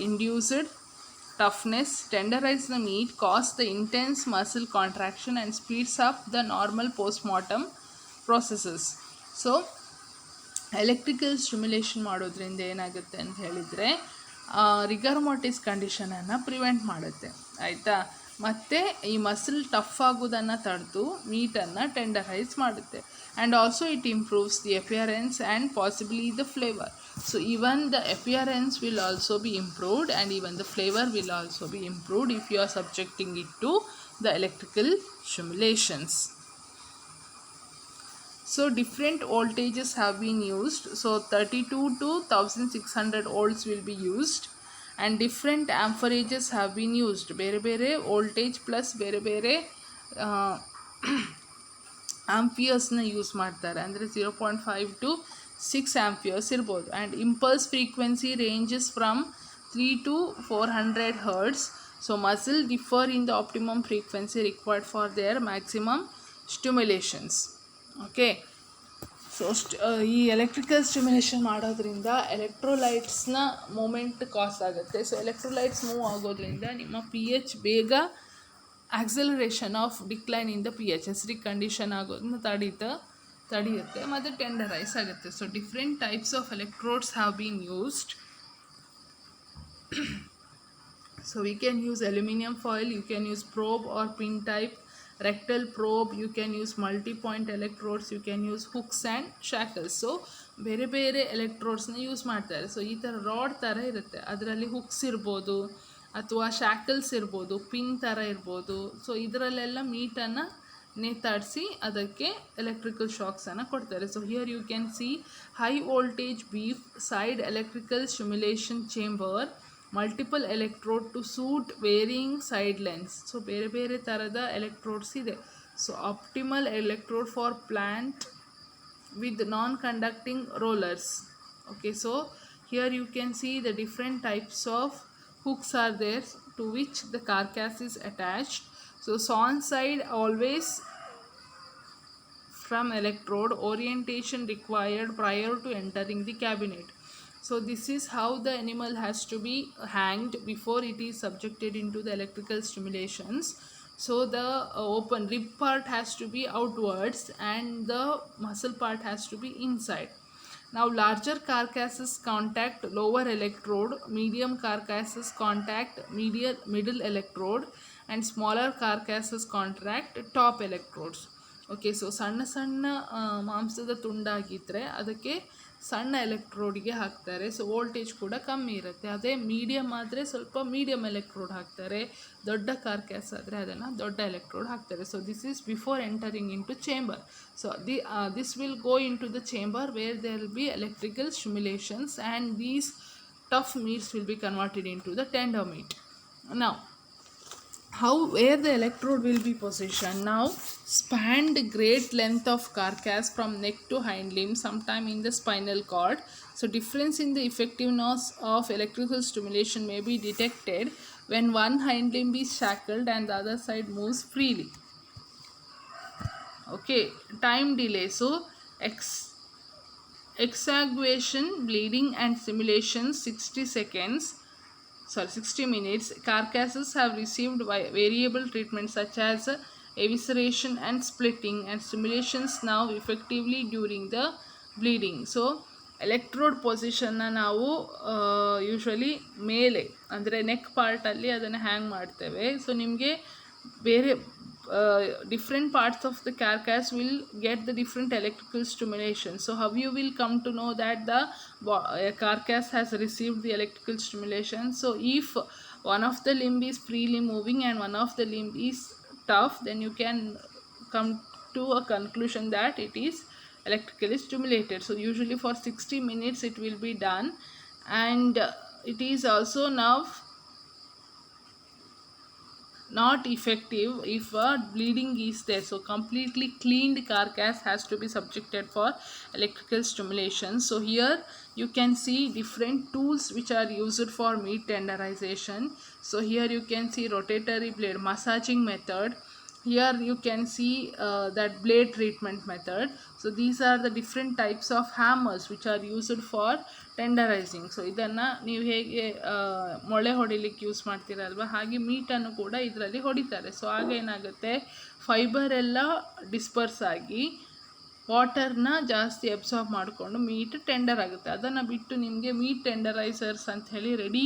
induced toughness, tenderize the meat, cause the intense muscle contraction and speeds up the normal post-mortem processes. So electrical stimulation ಮಾಡೋದ್ರಿಂದ ಏನಾಗುತ್ತೆ ಅಂತ ಹೇಳಿದರೆ, ರಿಗರ್ ಮೋರ್ಟಿಸ್ ಕಂಡೀಷನನ್ನು prevent ಮಾಡುತ್ತೆ. ಆಯಿತಾ, ಮತ್ತು ಈ muscle tough ಆಗೋದನ್ನು ತಡೆದು ಮೀಟನ್ನು ಟೆಂಡರೈಸ್ ಮಾಡುತ್ತೆ. And also it improves the appearance and possibly the flavour. So even the appearance will also be improved and even the flavour will also be improved if you are subjecting it to the electrical stimulations. So different voltages have been used. So 32 to 1600 volts will be used. And different amperages have been used. ಬೇರೆ ಬೇರೆ voltage plus ಬೇರೆ ಬೇರೆ ಆಂಪಿಯರ್ಸ್ನ use ಮಾಡ್ತಾರೆ. ಅಂದರೆ 0.5 to 6 amperes ಇರ್ಬೋದು. And impulse frequency ranges from 3 to 400 hertz. So muscle differ in the optimum frequency required for there maximum stimulations. Okay, so ಈ electrical stimulation ಮಾಡೋದ್ರಿಂದ ಎಲೆಕ್ಟ್ರೋಲೈಟ್ಸ್ನ moment ಕಾಸ್ ಆಗುತ್ತೆ. ಸೊ ಎಲೆಕ್ಟ್ರೋಲೈಟ್ಸ್ ಮೂವ್ ಆಗೋದ್ರಿಂದ ನಿಮ್ಮ pH ಬೇಗ acceleration of decline in the pH, acidic condition ಆಗೋದನ್ನ ತಡೆಯುತ್ತೆ ಮತ್ತು tenderize ಆಗುತ್ತೆ. So different types of electrodes have been used. So we can use aluminium foil, you can use probe or pin type, rectal probe, you can use multi-point electrodes, you can use hooks and shackles. So ಬೇರೆ ಬೇರೆ ಎಲೆಕ್ಟ್ರೋಡ್ಸ್ನ use ಮಾಡ್ತಾರೆ. So ಈ ಥರ rod ಥರ ಇರುತ್ತೆ, ಅದರಲ್ಲಿ hooks ಇರ್ಬೋದು ಅಥವಾ ಶಾಕಲ್ಸ್ ಇರ್ಬೋದು, ಪಿನ್ ಥರ ಇರ್ಬೋದು. ಸೊ ಇದರಲ್ಲೆಲ್ಲ ಮೀಟನ್ನು ನೇತಾಡಿಸಿ ಅದಕ್ಕೆ ಎಲೆಕ್ಟ್ರಿಕಲ್ ಶಾಕ್ಸನ್ನು ಕೊಡ್ತಾರೆ. So here you can see high voltage beef side electrical stimulation chamber, multiple electrode to suit varying side lens. So ಬೇರೆ ಬೇರೆ ಥರದ ಎಲೆಕ್ಟ್ರೋಡ್ಸ್ ಇದೆ. So optimal electrode for plant with non conducting rollers. Okay, so here you can see the different types of hooks are there to which the carcass is attached. So sawn side always from electrode, orientation required prior to entering the cabinet. So this is how the animal has to be hanged before it is subjected into the electrical stimulations. So the open rib part has to be outwards and the muscle part has to be inside. Now larger carcasses contact lower electrode, medium carcasses contact middle electrode, and smaller carcasses contract top electrodes. Okay, so ಸಣ್ಣ ಸಣ್ಣ ಮಾಂಸದ ತುಂಡಾಗಿದ್ದರೆ ಅದಕ್ಕೆ ಸಣ್ಣ ಎಲೆಕ್ಟ್ರೋಡ್ಗೆ ಹಾಕ್ತಾರೆ. So voltage ಕೂಡ ಕಮ್ಮಿ ಇರುತ್ತೆ. ಅದೇ ಮೀಡಿಯಮ್ ಆದರೆ ಸ್ವಲ್ಪ ಮೀಡಿಯಮ್ ಎಲೆಕ್ಟ್ರೋಡ್ ಹಾಕ್ತಾರೆ. ದೊಡ್ಡ ಕಾರ್ಕ್ಯಾಸ್ ಆದರೆ ಅದನ್ನು ದೊಡ್ಡ ಎಲೆಕ್ಟ್ರೋಡ್ ಹಾಕ್ತಾರೆ. So this is before entering into chamber. So this will go into the chamber where there will be electrical stimulations and these tough meats will be converted into the tender meat. Now where the electrode will be positioned. Now spanned great length of carcass from neck to hind limb, sometime in the spinal cord. So difference in the effectiveness of electrical stimulation may be detected when one hind limb is shackled and the other side moves freely. Okay, time delay. So exsanguination, bleeding and stimulation 60 minutes. Carcasses have received variable treatments such as evisceration and splitting, and stimulations now effectively during the bleeding. So electrode ಪೊಸಿಷನ್ನ ನಾವು usually ಮೇಲೆ ಅಂದರೆ neck ಪಾರ್ಟಲ್ಲಿ ಅದನ್ನು ಹ್ಯಾಂಗ್ ಮಾಡ್ತೇವೆ. So ನಿಮಗೆ ಬೇರೆ different parts of the carcass will get the different electrical stimulation. So how you will come to know that the carcass has received the electrical stimulation? So if one of the limb is freely moving and one of the limb is tough, then you can come to a conclusion that it is electrically stimulated. So usually for 60 minutes it will be done, and it is also now not effective if bleeding is there. So completely cleaned carcass has to be subjected for electrical stimulation. So here you can see different tools which are used for meat tenderization. So here you can see rotatory blade massaging method. Here you can see that blade treatment method. So these are the different types of hammers which are used for tenderizing. So ಇದನ್ನು ನೀವು ಹೇಗೆ ಮೊಳೆ ಹೊಡಿಲಿಕ್ಕೆ use ಮಾಡ್ತೀರಲ್ವ, ಹಾಗೆ ಮೀಟನ್ನು ಕೂಡ ಇದರಲ್ಲಿ ಹೊಡಿತಾರೆ. So ಆಗ ಏನಾಗುತ್ತೆ, ಫೈಬರ್ ಎಲ್ಲ ಡಿಸ್ಪರ್ಸ್ ಆಗಿ ವಾಟರ್ನ ಜಾಸ್ತಿ ಅಬ್ಸಾರ್ಬ್ ಮಾಡಿಕೊಂಡು ಮೀಟ್ ಟೆಂಡರ್ ಆಗುತ್ತೆ. ಅದನ್ನು ಬಿಟ್ಟು ನಿಮಗೆ ಮೀಟ್ ಟೆಂಡರೈಸರ್ಸ್ ಅಂತ ಹೇಳಿ ರೆಡಿ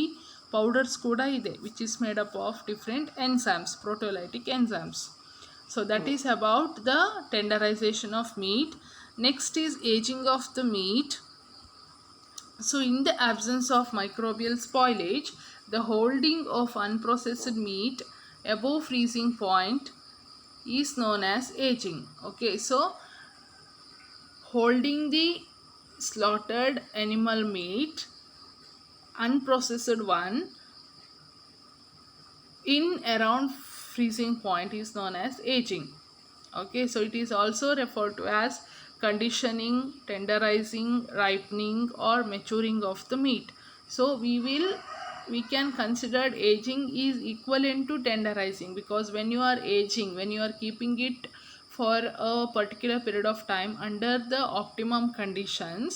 ಪೌಡರ್ಸ್ ಕೂಡ ಇದೆ, which is made up of different enzymes, proteolytic enzymes. So that is about the tenderization of meat. Next is aging of the meat. So in the absence of microbial spoilage, the holding of unprocessed meat above freezing point is known as aging. Okay, so holding the slaughtered animal meat, unprocessed one, in around freezing point is known as aging. Okay, so it is also referred to as conditioning, tenderizing, ripening or maturing of the meat. So we can consider aging is equivalent to tenderizing, because when you are aging, when you are keeping it for a particular period of time under the optimum conditions,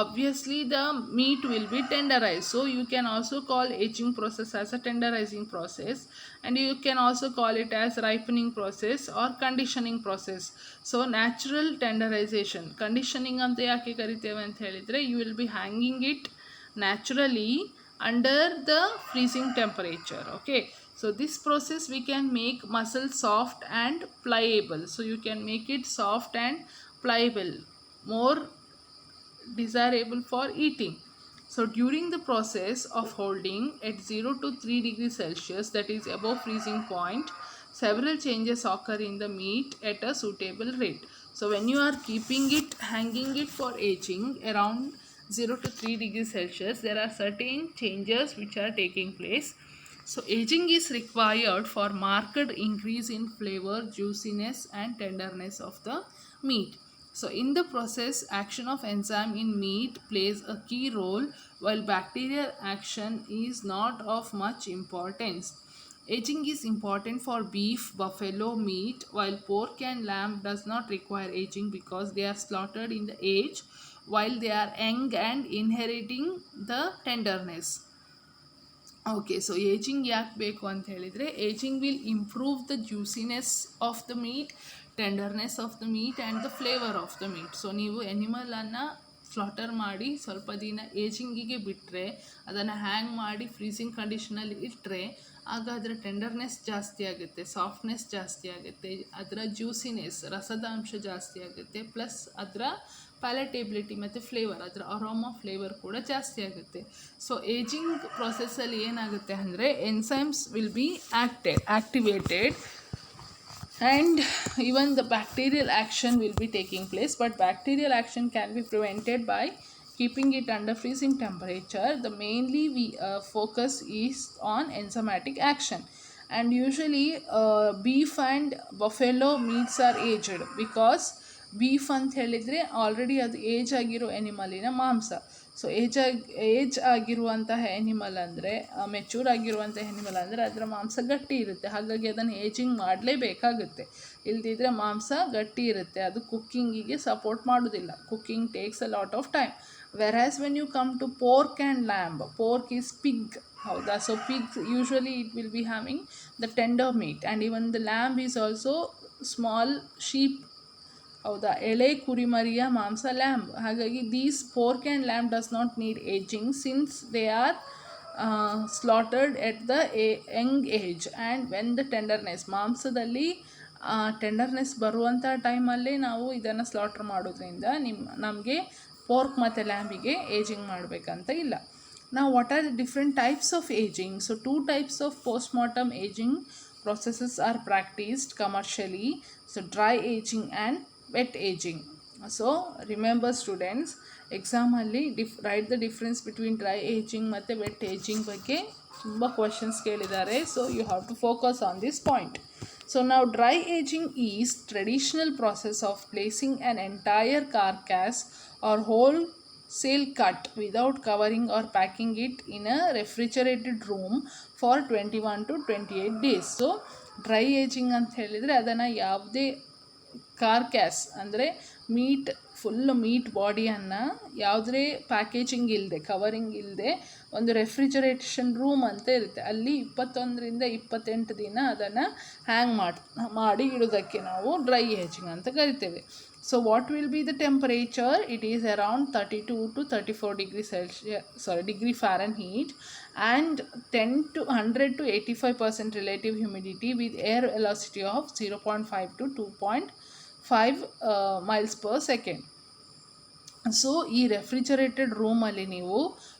obviously the meat will be tenderized. So you can also call aging process as a tenderizing process, and you can also call it as ripening process or conditioning process. So natural tenderization, conditioning anta yake kariteve anta helidre, you will be hanging it naturally under the freezing temperature. Okay, so this process we can make muscle soft and pliable. So you can make it soft and pliable, more desirable for eating. So during the process of holding at 0 to 3 degrees Celsius, that is above freezing point, several changes occur in the meat at a suitable rate. So when you are keeping it, hanging it for aging around 0 to 3 degrees Celsius, there are certain changes which are taking place. So aging is required for marked increase in flavor, juiciness and tenderness of the meat. So in the process, action of enzyme in meat plays a key role, while bacterial action is not of much importance. Aging is important for beef, buffalo meat, while pork and lamb does not require aging because they are slaughtered in the age while they are young and inheriting the tenderness. Okay, so ageing ಯಾಕೆ ಬೇಕು ಅಂತ ಹೇಳಿದರೆ, ageing will improve the juiciness of the meet, tenderness of the meet and the flavour of the meat. So ನೀವು ಎನಿಮಲನ್ನು slaughter ಮಾಡಿ ಸ್ವಲ್ಪ ದಿನ ಏಜಿಂಗಿಗೆ ಬಿಟ್ಟರೆ, ಅದನ್ನು ಹ್ಯಾಂಗ್ ಮಾಡಿ ಫ್ರೀಸಿಂಗ್ ಕಂಡೀಷನಲ್ಲಿ ಇಟ್ಟರೆ, ಆಗ ಅದರ ಟೆಂಡರ್ನೆಸ್ ಜಾಸ್ತಿ ಆಗುತ್ತೆ, ಸಾಫ್ಟ್ನೆಸ್ ಜಾಸ್ತಿ ಆಗುತ್ತೆ, ಅದರ ಜ್ಯೂಸಿನೆಸ್ ರಸದ ಅಂಶ ಜಾಸ್ತಿ ಆಗುತ್ತೆ, ಪ್ಲಸ್ ಅದರ ಪ್ಯಾಲೆಟೇಬಿಲಿಟಿ ಮತ್ತು ಫ್ಲೇವರ್, ಅದರ ಅರೋಮಾ ಫ್ಲೇವರ್ ಕೂಡ ಜಾಸ್ತಿ ಆಗುತ್ತೆ. ಸೊ ಏಜಿಂಗ್ ಪ್ರೊಸೆಸ್ಸಲ್ಲಿ ಏನಾಗುತ್ತೆ ಅಂದರೆ, enzymes will be activated and even the bacterial action will be taking place, but bacterial action can be prevented by keeping it under freezing temperature. The mainly we focus is on enzymatic action, and usually beef and buffalo meats are aged because beef ಅಂತ ಹೇಳಿದರೆ already ಅದು age ಆಗಿರೋ ಎನಿಮಲಿನ ಮಾಂಸ. So age ಆಗಿರುವಂತಹ animal ಅಂದರೆ, mature ಆಗಿರುವಂಥ animal ಅಂದರೆ ಅದರ ಮಾಂಸ ಗಟ್ಟಿ ಇರುತ್ತೆ, ಹಾಗಾಗಿ ಅದನ್ನು ಏಜಿಂಗ್ ಮಾಡಲೇಬೇಕಾಗುತ್ತೆ. ಇಲ್ದಿದ್ರೆ ಮಾಂಸ ಗಟ್ಟಿ ಇರುತ್ತೆ, ಅದು ಕುಕ್ಕಿಂಗಿಗೆ ಸಪೋರ್ಟ್ ಮಾಡೋದಿಲ್ಲ. Cooking takes a lot of time. Whereas when you come to pork and lamb, pork is pig, ಹೌದಾ? So pig usually it will be having the tender meat, and even the lamb is also small sheep, ಹೌದಾ? ಎಳೆ ಕುರಿಮರಿಯ ಮಾಂಸ lamb. ಹಾಗಾಗಿ these pork and lamb does not need ageing since they are slaughtered at the young age and when the tenderness, ಮಾಂಸದಲ್ಲಿ tenderness ಬರುವಂಥ ಟೈಮಲ್ಲೇ ನಾವು ಇದನ್ನು ಸ್ಲಾಟರ್ ಮಾಡೋದ್ರಿಂದ ನಮಗೆ ಪೋರ್ಕ್ ಮತ್ತು ಲ್ಯಾಂಬಿಗೆ ಏಜಿಂಗ್ ಮಾಡಬೇಕಂತ ಇಲ್ಲ. Now what are the different types of aging? So 2 types of post-mortem aging processes are practiced commercially. So dry aging and wet aging. So remember students, exam alli write the difference between dry aging ಮತ್ತು wet aging ಬಗ್ಗೆ ತುಂಬ questions ಕೇಳಿದ್ದಾರೆ. So you have to focus on this point. So now dry aging is traditional process of placing an entire carcass or whole sail cut without covering or packing it in a refrigerated room for 21 to 28 days. So dry ageing ಅಂತ ಹೇಳಿದರೆ ಅದನ್ನು ಯಾವುದೇ ಕಾರ್ಕ್ಯಾಸ್ ಅಂದರೆ full meet ಬಾಡಿಯನ್ನು ಯಾವುದೇ packaging ಇಲ್ಲದೆ, covering ಇಲ್ಲದೆ ಒಂದು refrigeration room ಅಂತ ಇರುತ್ತೆ, ಅಲ್ಲಿ 21ರಿಂದ 28 ದಿನ ಅದನ್ನು ಹ್ಯಾಂಗ್ ಮಾಡಿ ಇಡೋದಕ್ಕೆ ನಾವು ಡ್ರೈ ಏಜಿಂಗ್ ಅಂತ ಕರಿತೇವೆ. So what will be the temperature? It is around 32 to 34 degree Fahrenheit and 100 to 85% relative humidity with air velocity of 0.5 to 2.5 miles per second. So ಈ ರೆಫ್ರಿಜರೇಟೆಡ್ ರೂಮಲ್ಲಿ ನೀವು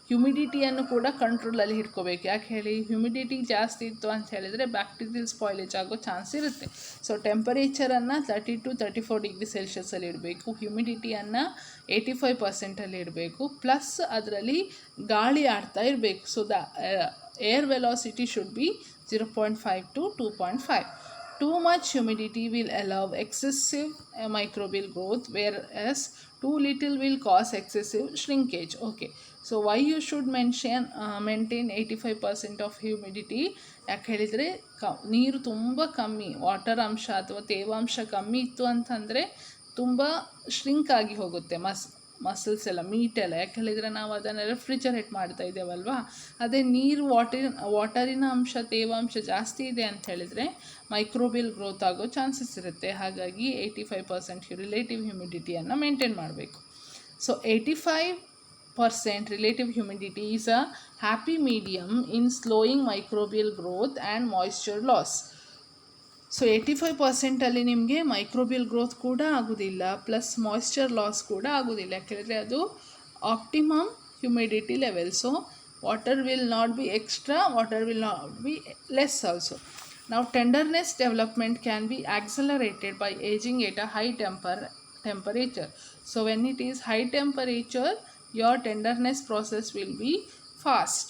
ಹ್ಯುಮಿಡಿಟಿಯನ್ನು ಕೂಡ ಕಂಟ್ರೋಲಲ್ಲಿ ಇಟ್ಕೋಬೇಕು. ಯಾಕೆ ಹೇಳಿ? ಹ್ಯುಮಿಡಿಟಿ ಜಾಸ್ತಿ ಇತ್ತು ಅಂತ ಹೇಳಿದರೆ ಬ್ಯಾಕ್ಟೀರಿಯಲ್ ಸ್ಪಾಯ್ಲೇಜ್ ಆಗೋ ಚಾನ್ಸ್ ಇರುತ್ತೆ. ಸೊ ಟೆಂಪರೇಚರನ್ನು 30 to 34 ಡಿಗ್ರಿ ಸೆಲ್ಸಿಯಸ್ಸಲ್ಲಿ ಇಡಬೇಕು, ಹ್ಯುಮಿಡಿಟಿಯನ್ನು 85% ಇಡಬೇಕು, ಪ್ಲಸ್ ಅದರಲ್ಲಿ ಗಾಳಿ ಆಡ್ತಾ ಇರಬೇಕು. So the air velocity should be 0.5 to 2.5. Too much humidity will allow excessive microbial growth, whereas too little will cause excessive shrinkage. Okay, so why you should maintain 85% of humidity? ಯಾಕೆ ಹೇಳಿದರೆ ನೀರು ತುಂಬ ಕಮ್ಮಿ, water ಅಂಶ ಅಥವಾ ತೇವಾಂಶ ಕಮ್ಮಿ ಇತ್ತು ಅಂತಂದರೆ ತುಂಬ ಶ್ರಿಂಕ್ ಆಗಿ ಹೋಗುತ್ತೆ ಮಸಲ್ಸ್ ಎಲ್ಲ, ಮೀಟ್ ಎಲ್ಲ. ಯಾಕೆ ಹೇಳಿದರೆ ನಾವು ಅದನ್ನು ರೆಫ್ರಿಜರೇಟ್ ಮಾಡ್ತಾ ಇದ್ದೇವಲ್ವಾ, ಅದೇ ನೀರು ವಾಟರಿನ ಅಂಶ ತೇವಾಂಶ ಜಾಸ್ತಿ ಇದೆ ಅಂತ ಹೇಳಿದರೆ ಮೈಕ್ರೋಬಿಯಲ್ ಗ್ರೋತ್ ಆಗೋ ಚಾನ್ಸಸ್ ಇರುತ್ತೆ. ಹಾಗಾಗಿ 85% ರಿಲೇಟಿವ್ ಹ್ಯುಮಿಡಿಟಿಯನ್ನು ಮೇಂಟೈನ್ ಮಾಡಬೇಕು. So 85% relative humidity is a happy medium in slowing microbial growth and moisture loss. So 85%ಅಲ್ಲಿ ನಿಮಗೆ ಮೈಕ್ರೋಬಿಯಲ್ ಗ್ರೋತ್ ಕೂಡ ಆಗೋದಿಲ್ಲ, ಪ್ಲಸ್ ಮಾಯಿಶ್ಚರ್ ಲಾಸ್ ಕೂಡ ಆಗೋದಿಲ್ಲ. ಯಾಕೆಂದರೆ ಅದು optimum humidity level. So water will not be extra, water will not be less also. Now tenderness development can be accelerated by aging at a high temperature. So when it is high temperature, your tenderness process will be fast.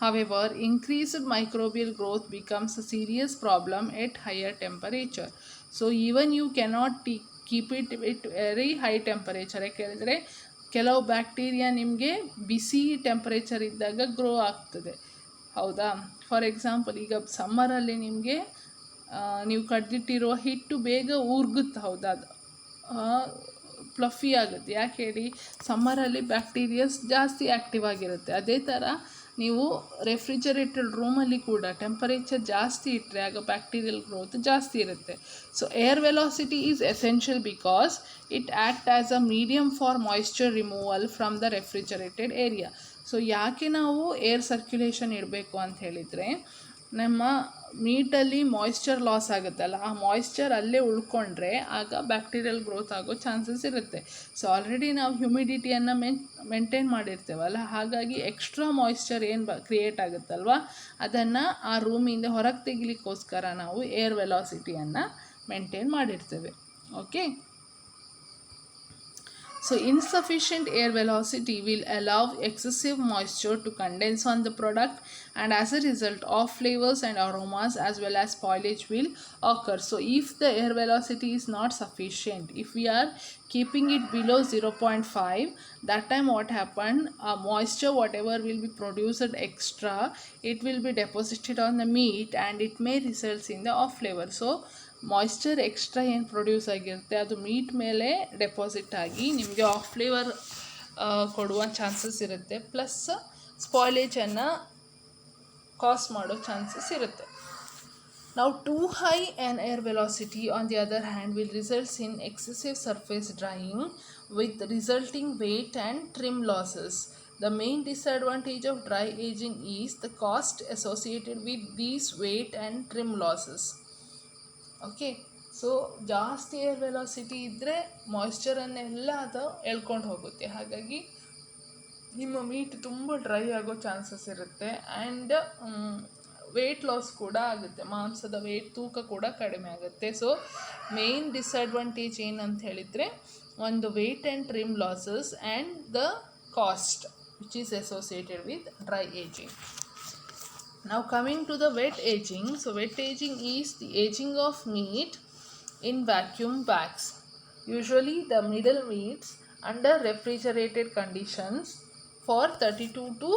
However, increased microbial growth becomes a serious problem at higher temperature. So even you cannot keep it at very high temperature. ಯಾಕೆಂದರೆ ಕೆಲವು bacteria ನಿಮಗೆ ಬಿಸಿ temperature ಇದ್ದಾಗ grow ಆಗ್ತದೆ, ಹೌದಾ? For example, ಈಗ ಸಮ್ಮರಲ್ಲಿ ನಿಮಗೆ ನೀವು ಕಡ್ದಿಟ್ಟಿರುವ ಹಿಟ್ಟು ಬೇಗ ಉರ್ಗುತ್ತೆ, ಹೌದಾ? ಅದು ಫ್ಲಫಿ ಆಗುತ್ತೆ. ಯಾಕೆ ಹೇಳಿ? ಸಮ್ಮರಲ್ಲಿ ಬ್ಯಾಕ್ಟೀರಿಯಾಸ್ ಜಾಸ್ತಿ ಆ್ಯಕ್ಟಿವ್ ಆಗಿರುತ್ತೆ. ಅದೇ ಥರ ನೀವು ರೆಫ್ರಿಜರೇಟೆಡ್ ರೂಮಲ್ಲಿ ಕೂಡ ಟೆಂಪರೇಚರ್ ಜಾಸ್ತಿ ಇಟ್ಟರೆ ಆಗ ಬ್ಯಾಕ್ಟೀರಿಯಲ್ ಗ್ರೋತ್ ಜಾಸ್ತಿ ಇರುತ್ತೆ. So air velocity is essential because it act as a medium for moisture removal from the refrigerated area. So ಯಾಕೆ ನಾವು ಏರ್ ಸರ್ಕ್ಯುಲೇಷನ್ ಇಡಬೇಕು ಅಂತ ಹೇಳಿದರೆ, ನಮ್ಮ ಮೀಟಲ್ಲಿ ಮಾಯಿಶ್ಚರ್ ಲಾಸ್ ಆಗುತ್ತಲ್ಲ, ಆ ಮಾಯಿಶ್ಚರ್ ಅಲ್ಲೇ ಉಳ್ಕೊಂಡ್ರೆ ಆಗ ಬ್ಯಾಕ್ಟೀರಿಯಲ್ ಗ್ರೋತ್ ಆಗೋ ಚಾನ್ಸಸ್ ಇರುತ್ತೆ. ಸೊ ಆಲ್ರೆಡಿ ನಾವು ಹ್ಯುಮಿಡಿಟಿಯನ್ನು ಮೇಂಟೈನ್ ಮಾಡಿರ್ತೇವಲ್ಲ, ಹಾಗಾಗಿ ಎಕ್ಸ್ಟ್ರಾ ಮಾಯಿಶ್ಚರ್ ಏನು ಕ್ರಿಯೇಟ್ ಆಗುತ್ತಲ್ವ, ಅದನ್ನು ಆ ರೂಮಿಂದ ಹೊರಗೆ ತೆಗಿಲಿಕ್ಕೋಸ್ಕರ ನಾವು ಏರ್ ವೆಲಾಸಿಟಿಯನ್ನು ಮೇಂಟೈನ್ ಮಾಡಿರ್ತೇವೆ. Okay. So insufficient air velocity will allow excessive moisture to condense on the product, and as a result off flavors and aromas as well as spoilage will occur. So if the air velocity is not sufficient, if we are keeping it below 0.5, that time what happened, moisture whatever will be produced extra, it will be deposited on the meat and it may result in the off flavor. So moisture extra ಏನು produce ಆಗಿರುತ್ತೆ ಅದು meet ಮೇಲೆ deposit ಆಗಿ ನಿಮಗೆ of flavour ಕೊಡುವ chances ಇರುತ್ತೆ, plus ಸ್ಪಾಯ್ಲೇಜನ್ನು ಕಾಸ್ ಮಾಡೋ chances ಇರುತ್ತೆ. Now too high an air velocity on the other hand will result in excessive surface drying with resulting weight and trim losses. The main disadvantage of dry aging is the cost associated with these weight and trim losses. Okay. So ಜಾಸ್ತಿ air velocity ಇದ್ದರೆ ಮಾಯಿಶ್ಚರನ್ನೆಲ್ಲ ಅದು ಎಳ್ಕೊಂಡು ಹೋಗುತ್ತೆ, ಹಾಗಾಗಿ ನಿಮ್ಮ meet ತುಂಬ dry ಆಗೋ chances ಇರುತ್ತೆ. ಆ್ಯಂಡ್ ವೆಯ್ಟ್ ಲಾಸ್ ಕೂಡ ಆಗುತ್ತೆ, ಮಾಂಸದ ವೆಯ್ಟ್ ತೂಕ ಕೂಡ ಕಡಿಮೆ ಆಗುತ್ತೆ. ಸೊ ಮೇನ್ ಡಿಸ್ಅಡ್ವಾಂಟೇಜ್ ಏನಂತ ಹೇಳಿದರೆ, ಒಂದು weight and trim losses and the cost which is associated with dry ageing. Now coming to the wet aging. So wet aging is the aging of meat in vacuum bags, usually the middle meats, under refrigerated conditions for 32 to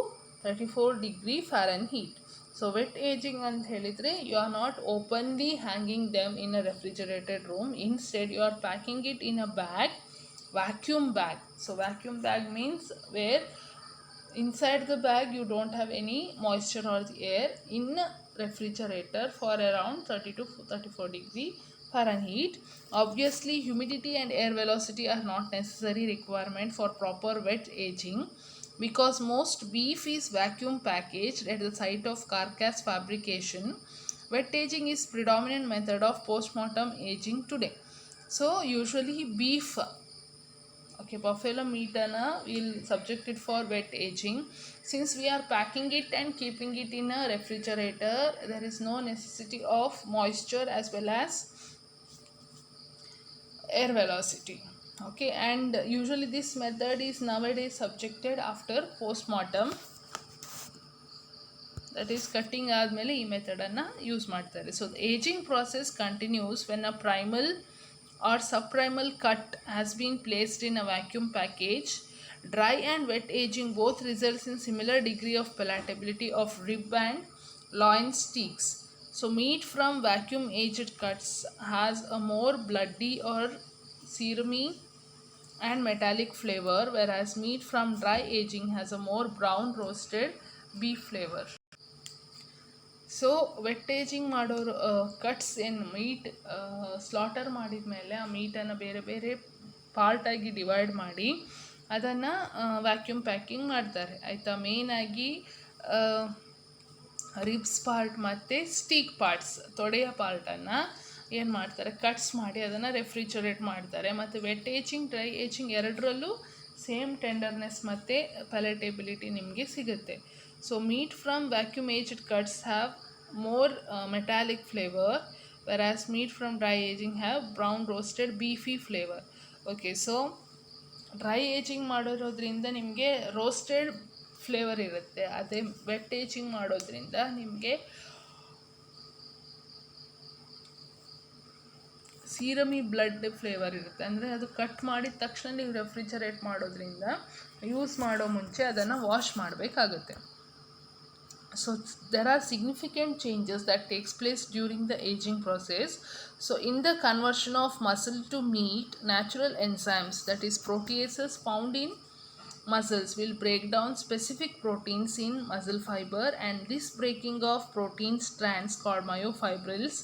34 degree Fahrenheit. So wet aging and helidre, you are not openly hanging them in a refrigerated room. Instead you are packing it in a bag, vacuum bag. So vacuum bag means where inside the bag you don't have any moisture or the air, in refrigerator for around 30 to 34 degree Fahrenheit. Obviously humidity and air velocity are not necessary requirement for proper wet aging, because most beef is vacuum packaged at the site of carcass fabrication. Wet aging is predominant method of post-mortem aging today. So usually beef, okay, buffalo meatana will subject it for wet aging. Since we are packing it and keeping it in a refrigerator, there is no necessity of moisture as well as air velocity. Okay, and usually this method is nowadays subjected after post-mortem, that is cutting ಆದಮೇಲೆ ಈ ಮೆಥಡನ್ನು use ಮಾಡ್ತಾರೆ. So ageing process continues when a primal or subprimal cut has been placed in a vacuum package. Dry and wet aging both results in similar degree of palatability of rib and loin steaks. So meat from vacuum aged cuts has a more bloody or seamy and metallic flavor, whereas meat from dry aging has a more brown roasted beef flavor. So vet ageing ಮಾಡೋರು cuts ಏನು meet slaughter ಮಾಡಿದ ಮೇಲೆ ಆ ಮೀಟನ್ನು ಬೇರೆ ಬೇರೆ ಪಾರ್ಟಾಗಿ divide ಮಾಡಿ ಅದನ್ನು vacuum packing ಮಾಡ್ತಾರೆ, ಆಯಿತಾ. ಮೇಯ್ನಾಗಿ ರಿಬ್ಸ್ ಪಾರ್ಟ್ ಮತ್ತು ಸ್ಟೀಕ್ ಪಾರ್ಟ್ಸ್, ತೊಡೆಯ ಪಾರ್ಟನ್ನು ಏನು ಮಾಡ್ತಾರೆ, ಕಟ್ಸ್ ಮಾಡಿ ಅದನ್ನು ರೆಫ್ರಿಜರೇಟ್ ಮಾಡ್ತಾರೆ. ಮತ್ತು ವೆಟ್ ಏಜಿಂಗ್ ಡ್ರೈ ಏಜಿಂಗ್ ಎರಡರಲ್ಲೂ ಸೇಮ್ ಟೆಂಡರ್ನೆಸ್ ಮತ್ತು ಪ್ಯಾಲೆಟೇಬಿಲಿಟಿ ನಿಮಗೆ ಸಿಗುತ್ತೆ. So meat from vacuum aged cuts have more metallic flavor, whereas meat from dry aging have brown roasted beefy flavor. Okay, so dry aging ಮಾಡೋದ್ರಿಂದ ನಿಮಗೆ roasted flavour ಇರುತ್ತೆ, ಅದೇ vet ageing ಮಾಡೋದ್ರಿಂದ ನಿಮಗೆ ಸೀರಮಿ ಬ್ಲಡ್ ಫ್ಲೇವರ್ ಇರುತ್ತೆ. ಅಂದರೆ ಅದು ಕಟ್ ಮಾಡಿದ ತಕ್ಷಣ ನೀವು ರೆಫ್ರಿಜರೇಟ್ ಮಾಡೋದ್ರಿಂದ ಯೂಸ್ ಮಾಡೋ ಮುಂಚೆ ಅದನ್ನು ವಾಶ್ ಮಾಡಬೇಕಾಗುತ್ತೆ. So there are significant changes that takes place during the aging process. So in the conversion of muscle to meat, natural enzymes, that is proteases found in muscles will break down specific proteins in muscle fiber, and this breaking of protein strands called myofibrils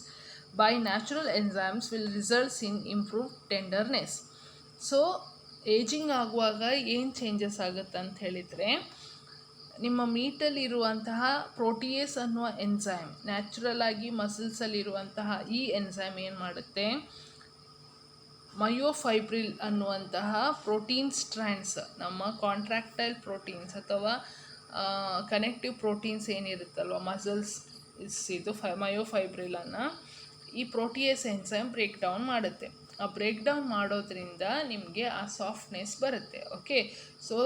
by natural enzymes will result in improved tenderness. So ageing ಆಗುವಾಗ ಏನು changes ಆಗುತ್ತೆ ಅಂತ ಹೇಳಿದರೆ, ನಿಮ್ಮ ಮೀಟಲ್ಲಿರುವಂತಹ protease ಅನ್ನುವ enzyme, natural ಆಗಿ ಮಸಲ್ಸಲ್ಲಿರುವಂತಹ ಈ enzyme ಏನು ಮಾಡುತ್ತೆ, ಮಯೋಫೈಬ್ರಿಲ್ ಅನ್ನುವಂತಹ ಪ್ರೋಟೀನ್ ಸ್ಟ್ರ್ಯಾಂಡ್ಸ್, ನಮ್ಮ ಕಾಂಟ್ರಾಕ್ಟೈಲ್ ಪ್ರೋಟೀನ್ಸ್ ಅಥವಾ ಕನೆಕ್ಟಿವ್ ಪ್ರೋಟೀನ್ಸ್ ಏನಿರುತ್ತಲ್ವ ಮಸಲ್ಸ್ ಇದು ಮಯೋಫೈಬ್ರಿಲನ್ನು ಈ ಪ್ರೋಟಿಯೇಸ್ ಎನ್ಸೈಮ್ ಬ್ರೇಕ್ ಡೌನ್ ಮಾಡುತ್ತೆ. ಆ ಬ್ರೇಕ್ ಡೌನ್ ಮಾಡೋದ್ರಿಂದ ನಿಮಗೆ ಆ ಸಾಫ್ಟ್ನೆಸ್ ಬರುತ್ತೆ. Okay, so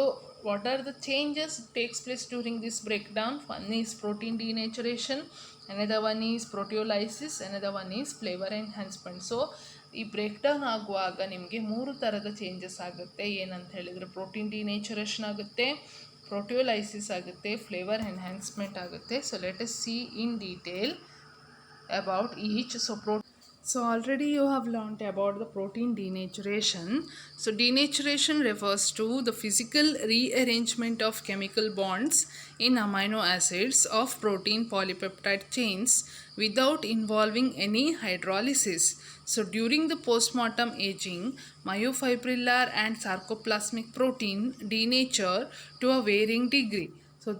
what are the changes takes place during this break down? One is protein denaturation, another one is proteolysis, another one is flavor enhancement. So ಈ break down ಆಗುವಾಗ ನಿಮಗೆ 3 ಥರದ changes ಆಗುತ್ತೆ. ಏನಂತ ಹೇಳಿದರೆ, ಪ್ರೋಟೀನ್ ಡಿನೇಚರೇಷನ್ ಆಗುತ್ತೆ, ಪ್ರೋಟಿಯೋಲೈಸಿಸ್ ಆಗುತ್ತೆ, ಫ್ಲೇವರ್ ಎನ್ಹ್ಯಾನ್ಸ್ಮೆಂಟ್ ಆಗುತ್ತೆ. So let us see in detail about each. So already you have learnt about the protein denaturation. So denaturation refers to the physical rearrangement of chemical bonds in amino acids of protein polypeptide chains without involving any hydrolysis. So during the postmortem aging, myofibrillar and sarcoplasmic protein denature to a varying degree. So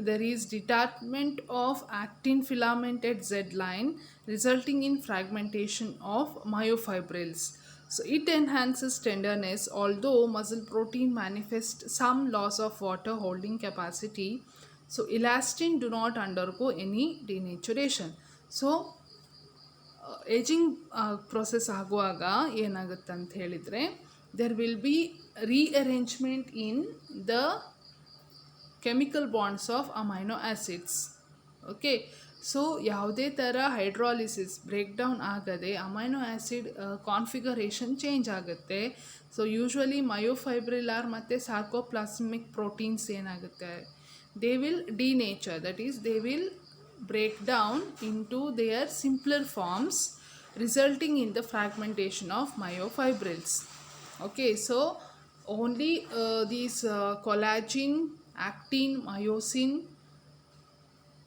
there is detachment of actin filament at Z line, resulting in fragmentation of myofibrils. So it enhances tenderness, although muscle protein manifests some loss of water holding capacity. So elastin do not undergo any denaturation. So aging process ಆಗುವಾಗ ಏನಾಗುತ್ತೆ ಅಂತ ಹೇಳಿದರೆ, there will be rearrangement in the chemical bonds of amino acids. Okay, so ಯಾವುದೇ ಥರ hydrolysis break down ಆಗದೆ amino acid configuration change ಆಗುತ್ತೆ. So usually myofibrillar ಮತ್ತು sarcoplasmic proteins ಏನಾಗುತ್ತೆ, they will denature, that is they will break down into their simpler forms, resulting in the fragmentation of myofibrils. Okay, so only these collagen, actin, myosin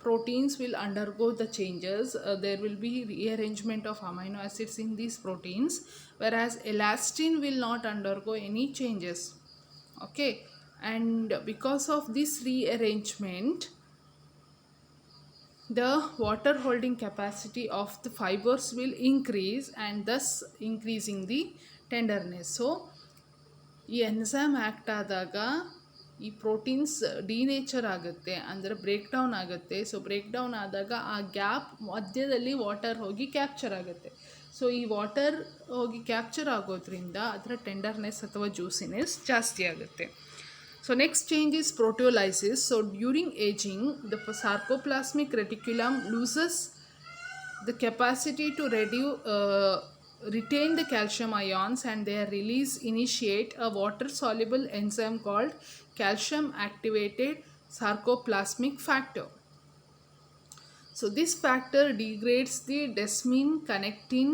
proteins will undergo the changes. There will be rearrangement of amino acids in these proteins, whereas elastin will not undergo any changes. Okay, and because of this rearrangement, the water holding capacity of the fibers will increase, and thus increasing the tenderness. So ಈ enzyme act ಆದಾಗ ಈ proteins denature ಆಗುತ್ತೆ, ಅಂದರೆ break down ಆಗುತ್ತೆ. So break down ಆದಾಗ ಆ gap ಮಧ್ಯದಲ್ಲಿ water ಹೋಗಿ ಕ್ಯಾಪ್ಚರ್ ಆಗುತ್ತೆ. ಸೊ ಈ ವಾಟರ್ ಹೋಗಿ ಕ್ಯಾಪ್ಚರ್ ಆಗೋದ್ರಿಂದ ಅದರ ಟೆಂಡರ್ನೆಸ್ ಅಥವಾ ಜ್ಯೂಸಿನೆಸ್ ಜಾಸ್ತಿ ಆಗುತ್ತೆ. So next change is proteolysis. So during aging, the sarcoplasmic reticulum loses the capacity to retain the calcium ions, and their release initiate a water soluble enzyme called calcium activated sarcoplasmic factor. So this factor degrades the desmin, connectin,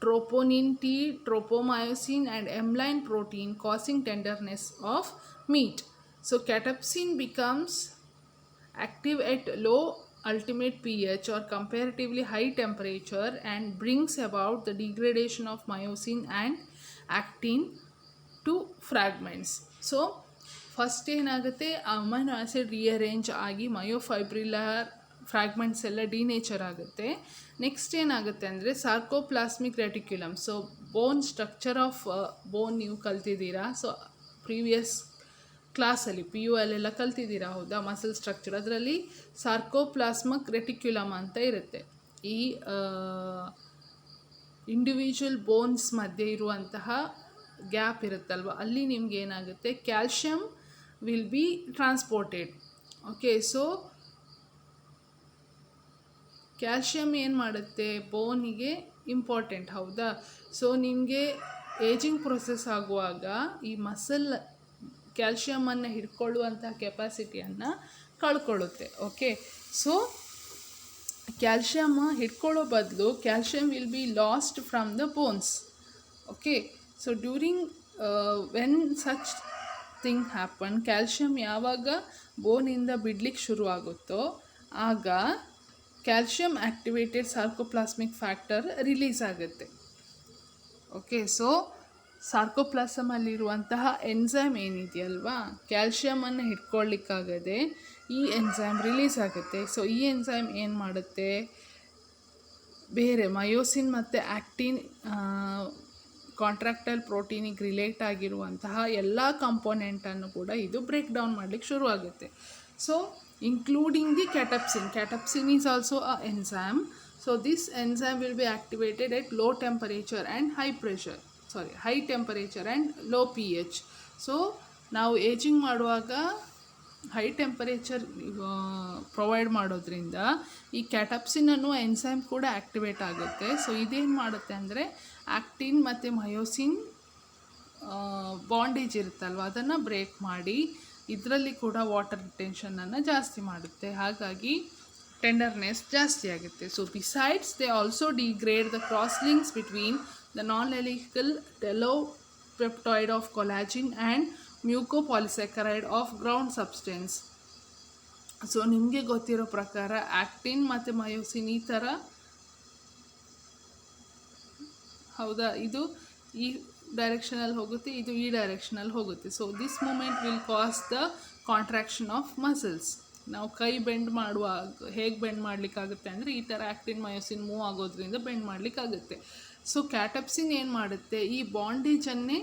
troponin T, tropomyosin and M-line protein, causing tenderness of meat. So catepsin becomes active at low ultimate pH or comparatively high temperature and brings about the degradation of myosin and actin to fragments. So first ಏನಾಗುತ್ತೆ, amino acid rearrange ಆಗಿ ಮಯೋಫೈಬ್ರಿಲಾರ್ fragments ಎಲ್ಲ denature ಆಗುತ್ತೆ. Next ಏನಾಗುತ್ತೆ ಅಂದರೆ ಸಾರ್ಕೋಪ್ಲಾಸ್ಮಿಕ್ reticulum. So bone structure of bone ನೀವು ಕಲ್ತಿದ್ದೀರಾ. So previous ಕ್ಲಾಸಲ್ಲಿ PU ಅಲ್ಲೆಲ್ಲ ಕಲ್ತಿದ್ದೀರಾ, ಹೌದಾ? ಮಸಲ್ ಸ್ಟ್ರಕ್ಚರ್, ಅದರಲ್ಲಿ ಸಾರ್ಕೋಪ್ಲಾಸ್ಮಿಕ್ ರೆಟಿಕ್ಯುಲಮ್ ಅಂತ ಇರುತ್ತೆ. ಈ ಇಂಡಿವಿಜುವಲ್ ಬೋನ್ಸ್ ಮಧ್ಯೆ ಇರುವಂತಹ ಗ್ಯಾಪ್ ಇರುತ್ತಲ್ವ, ಅಲ್ಲಿ ನಿಮ್ಗೆ ಏನಾಗುತ್ತೆ, calcium will be transported. Okay, so calcium ಏನು ಮಾಡುತ್ತೆ, ಬೋನಿಗೆ ಇಂಪಾರ್ಟೆಂಟ್, ಹೌದಾ? ಸೊ ನಿಮಗೆ ಏಜಿಂಗ್ ಪ್ರೊಸೆಸ್ ಆಗುವಾಗ ಈ ಮಸಲ್ ಕ್ಯಾಲ್ಶಿಯಮನ್ನು ಹಿಡ್ಕೊಳ್ಳುವಂಥ ಕೆಪಾಸಿಟಿಯನ್ನು ಕಳ್ಕೊಳ್ಳುತ್ತೆ. ಓಕೆ, ಸೊ ಕ್ಯಾಲ್ಶಿಯಮ್ ಹಿಡ್ಕೊಳ್ಳೋ ಬದಲು calcium will be last from the bones. Okay, so during when such thing happen, calcium ಯಾವಾಗ ಬೋನಿಂದ ಬಿಡ್ಲಿಕ್ಕೆ ಶುರು ಆಗುತ್ತೋ ಆಗ ಕ್ಯಾಲ್ಶಿಯಂ ಆ್ಯಕ್ಟಿವೇಟೆಡ್ ಸಾರ್ಕೋಪ್ಲಾಸ್ಮಿಕ್ ಫ್ಯಾಕ್ಟರ್ ರಿಲೀಸ್ ಆಗುತ್ತೆ. ಓಕೆ, ಸೊ ಸಾರ್ಕೋಪ್ಲಾಸಮಲ್ಲಿರುವಂತಹ ಎನ್ಸೈಮ್ ಏನಿದೆಯಲ್ವಾ, ಕ್ಯಾಲ್ಶಿಯಮನ್ನು ಹಿಡ್ಕೊಳ್ಳಿಕ್ಕಾಗದೆ ಈ ಎನ್ಸೈಮ್ ರಿಲೀಸ್ ಆಗುತ್ತೆ. ಸೊ ಈ ಎನ್ಸೈಮ್ ಏನು ಮಾಡುತ್ತೆ, ಬೇರೆ ಮಯೋಸಿನ್ ಮತ್ತು ಆ್ಯಕ್ಟಿನ್ ಕಾಂಟ್ರಾಕ್ಟೈಲ್ ಪ್ರೋಟೀನಿಗೆ ರಿಲೇಟ್ ಆಗಿರುವಂತಹ ಎಲ್ಲ ಕಾಂಪೋನೆಂಟನ್ನು ಕೂಡ ಇದು ಬ್ರೇಕ್ ಡೌನ್ ಮಾಡಲಿಕ್ಕೆ ಶುರುವಾಗುತ್ತೆ. So including the catepsin. Catepsin is also a enzyme. So this enzyme will be activated at low temperature and high temperature and low pH. So ನಾವು ಏಜಿಂಗ್ ಮಾಡುವಾಗ ಹೈ ಟೆಂಪರೇಚರ್ ಪ್ರೊವೈಡ್ ಮಾಡೋದ್ರಿಂದ ಈ ಕ್ಯಾಟಪ್ಸಿನ್ ಅನ್ನುವ enzyme ಕೂಡ activate ಆಗುತ್ತೆ. So ಇದೇನು ಮಾಡುತ್ತೆ ಅಂದರೆ ಆ್ಯಕ್ಟಿನ್ ಮತ್ತು ಮಯೋಸಿನ್ ಬಾಂಡೇಜ್ ಇರುತ್ತಲ್ವ ಅದನ್ನು ಬ್ರೇಕ್ ಮಾಡಿ ಇದರಲ್ಲಿ ಕೂಡ ವಾಟರ್ ರಿಟೆನ್ಷನನ್ನು ಜಾಸ್ತಿ ಮಾಡುತ್ತೆ, ಹಾಗಾಗಿ ಟೆಂಡರ್ನೆಸ್ ಜಾಸ್ತಿ ಆಗುತ್ತೆ. So besides they also degrade the cross links between the non helical telopeptide of collagen and mucopolysaccharide of ground substance. So ನಿಮಗೆ ಗೊತ್ತಿರೋ ಪ್ರಕಾರ ಆ್ಯಕ್ಟಿನ್ ಮತ್ತು ಮಯೋಸಿನ್ ಈ ಥರ ಹೌದಾ, ಇದು ಈ ಡೈರೆಕ್ಷನಲ್ಲಿ ಹೋಗುತ್ತೆ, ಇದು ಈ ಡೈರೆಕ್ಷನಲ್ಲಿ ಹೋಗುತ್ತೆ. So this movement will cause the contraction of muscles. ನಾವು ಕೈ ಬೆಂಡ್ ಮಾಡುವಾಗ ಹೇಗೆ ಬೆಂಡ್ ಮಾಡಲಿಕ್ಕಾಗುತ್ತೆ ಅಂದರೆ ಈ ಥರ ಆ್ಯಕ್ಟಿನ್ ಮಯೋಸಿನ್ ಮೂವ್ ಆಗೋದ್ರಿಂದ ಬೆಂಡ್ ಮಾಡಲಿಕ್ಕಾಗುತ್ತೆ. ಸೊ ಕ್ಯಾಟಪ್ಸಿನ್ ಏನು ಮಾಡುತ್ತೆ, ಈ ಬಾಂಡೇಜನ್ನೇ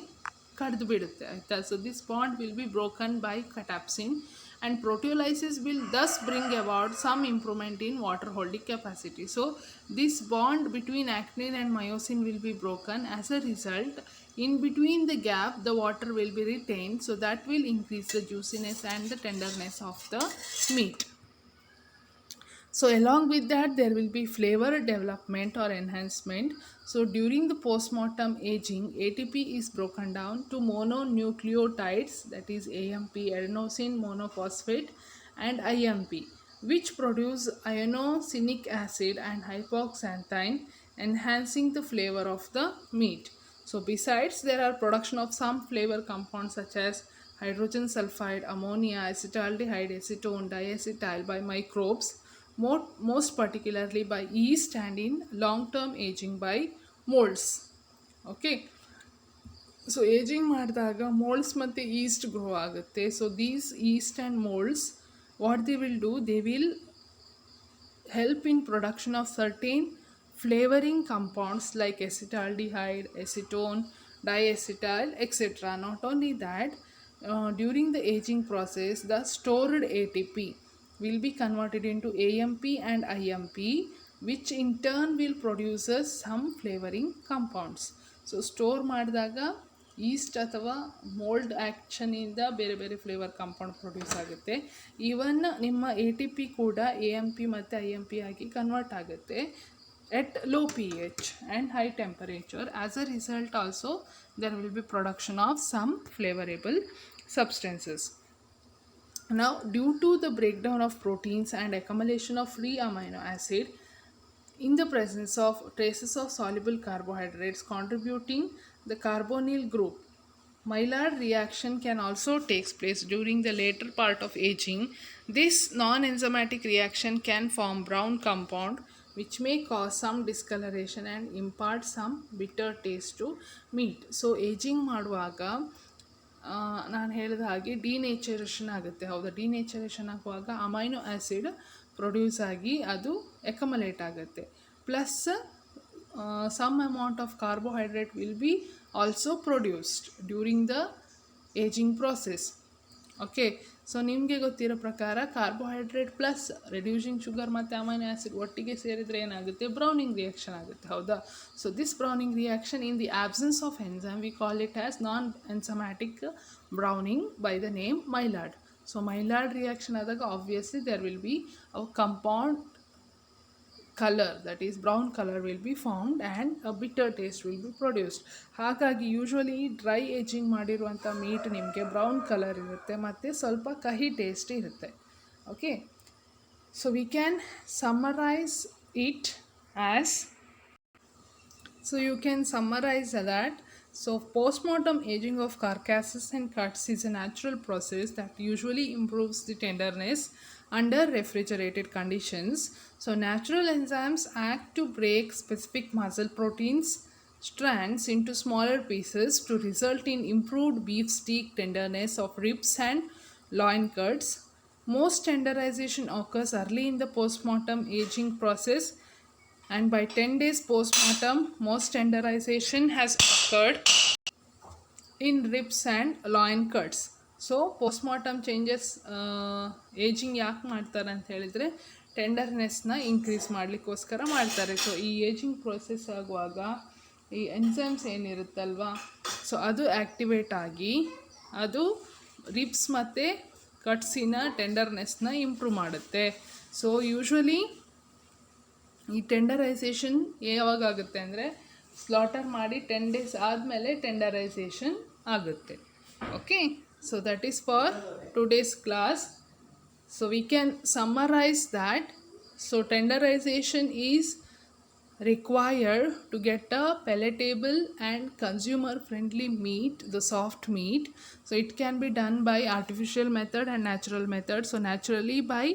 ಕಡಿದು ಬಿಡುತ್ತೆ, ಆಯಿತಾ. So this bond will be broken by cathepsin and proteolysis will thus bring about some improvement in water holding capacity. So this bond between actin and myosin will be broken. As a result, in between the gap the water will be retained, so that will increase the juiciness and the tenderness of the meat. So along with that there will be flavor development or enhancement. So during the postmortem aging, ATP is broken down to mononucleotides, that is AMP, adenosine monophosphate, and IMP, which produce ionosic acid and hypoxanthine, enhancing the flavor of the meat. So besides, there are production of some flavor compounds such as hydrogen sulfide, ammonia, acetaldehyde, acetone, diacetyl by microbes, most particularly by yeast, and in long-term aging by molds. Okay, so aging ಮಾಡಿದಾಗ molds ಮತ್ತು yeast grow ಆಗುತ್ತೆ. So these yeast and molds, what they will do, they will help in production of certain flavoring compounds like acetaldehyde, acetone, diacetyl, etc. Not only that, during the aging process the stored ATP will be converted into AMP and IMP, which in turn will produce some flavoring compounds. So store ಮಾಡಿದಾಗ East ಅಥವಾ mould ಆ್ಯಕ್ಷನಿಂದ ಬೇರೆ ಬೇರೆ flavour compound produce ಆಗುತ್ತೆ. Even ನಿಮ್ಮ ATP ಕೂಡ AMP ಮತ್ತು IMP ಆಗಿ convert ಆಗುತ್ತೆ at low pH and high temperature. As a result also there will be production of some flavorable substances. Now due to the breakdown of proteins and accumulation of free amino acid in the presence of traces of soluble carbohydrates contributing the carbonyl group, Maillard reaction can also take place during the later part of aging. This non-enzymatic reaction can form brown compound which may cause some discoloration and impart some bitter taste to meat. So aging ಮಾಡುವಾಗ ನಾನು ಹೇಳಿದ ಹಾಗೆ ಡಿನೇಚರೇಷನ್ ಆಗುತ್ತೆ, ಹೌದಾ. ಡಿನೇಚರೇಷನ್ ಆಗುವಾಗ amino acid produce ಆಗಿ ಅದು accumulate ಆಗುತ್ತೆ, plus some amount of carbohydrate will be also produced during the ageing process. Okay, so ನಿಮಗೆ ಗೊತ್ತಿರೋ ಪ್ರಕಾರ ಕಾರ್ಬೋಹೈಡ್ರೇಟ್ ಪ್ಲಸ್ ರೆಡ್ಯೂಸಿಂಗ್ ಶುಗರ್ ಮತ್ತು ಅಮೈನೋ ಆ್ಯಸಿಡ್ ಒಟ್ಟಿಗೆ ಸೇರಿದರೆ ಏನಾಗುತ್ತೆ, ಬ್ರೌನಿಂಗ್ ರಿಯಾಕ್ಷನ್ ಆಗುತ್ತೆ, ಹೌದಾ. So this browning reaction in the absence of enzyme we call it as non enzymatic browning by the name Maillard. So Maillard reaction ಆದಾಗ obviously there will be a compound color, that is brown color will be formed and a bitter taste will be produced. ಹಾಗಾಗಿ usually dry ageing ಮಾಡಿರುವಂಥ meet ನಿಮಗೆ brown colour ಇರುತ್ತೆ ಮತ್ತು ಸ್ವಲ್ಪ ಕಹಿ taste ಇರುತ್ತೆ. Okay, so we can summarise it as, so you can summarize that So, post-mortem aging of carcasses and cuts is a natural process that usually improves the tenderness under refrigerated conditions. So, natural enzymes act to break specific muscle proteins strands into smaller pieces to result in improved beef steak tenderness of ribs and loin cuts. Most tenderization occurs early in the postmortem aging process, and by 10 days postmortem, most tenderization has occurred in ribs and loin cuts. So post-mortem changes ageing ಯಾಕೆ ಮಾಡ್ತಾರೆ ಅಂತ ಹೇಳಿದರೆ ಟೆಂಡರ್ನೆಸ್ನ increase ಮಾಡಲಿಕ್ಕೋಸ್ಕರ ಮಾಡ್ತಾರೆ. So ಈ ageing process ಆಗುವಾಗ ಈ enzymes ಏನಿರುತ್ತಲ್ವಾ, so ಅದು activate ಆಗಿ ಅದು ರಿಬ್ಸ್ ಮತ್ತು ಕಟ್ಸಿನ ಟೆಂಡರ್ನೆಸ್ನ ಇಂಪ್ರೂವ್ ಮಾಡುತ್ತೆ. ಸೊ ಯೂಶ್ವಲಿ ಈ ಟೆಂಡರೈಸೇಷನ್ ಯಾವಾಗ ಆಗುತ್ತೆ ಅಂದರೆ ಸ್ಲಾಟರ್ ಮಾಡಿ 10 days ಆದಮೇಲೆ ಟೆಂಡರೈಸೇಷನ್ ಆಗುತ್ತೆ. Okay, so that is for today's class. So we can summarize that. So tenderization is required to get a palatable and consumer friendly meat, the soft meat. So it can be done by artificial method and natural method. So naturally by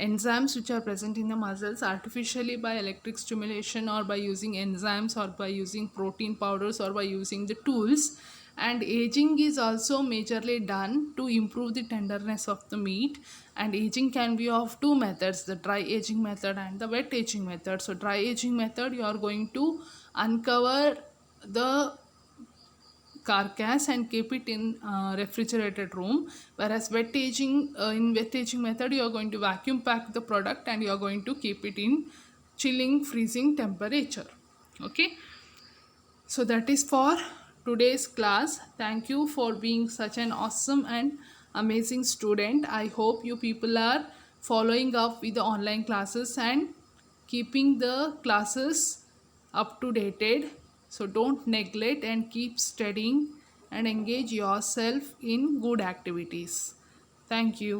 enzymes which are present in the muscles, artificially by electric stimulation or by using enzymes or by using protein powders or by using the tools. And aging is also majorly done to improve the tenderness of the meat. And aging can be of two methods, the dry aging method and the wet aging method. So dry aging method, you are going to uncover the carcass and keep it in refrigerated room, whereas in wet aging method you are going to vacuum pack the product and you are going to keep it in chilling freezing temperature. Okay, so that is for today's class. Thank you for being such an awesome and amazing student. I hope you people are following up with the online classes and keeping the classes up to dated. So don't neglect and keep studying and engage yourself in good activities. Thank you.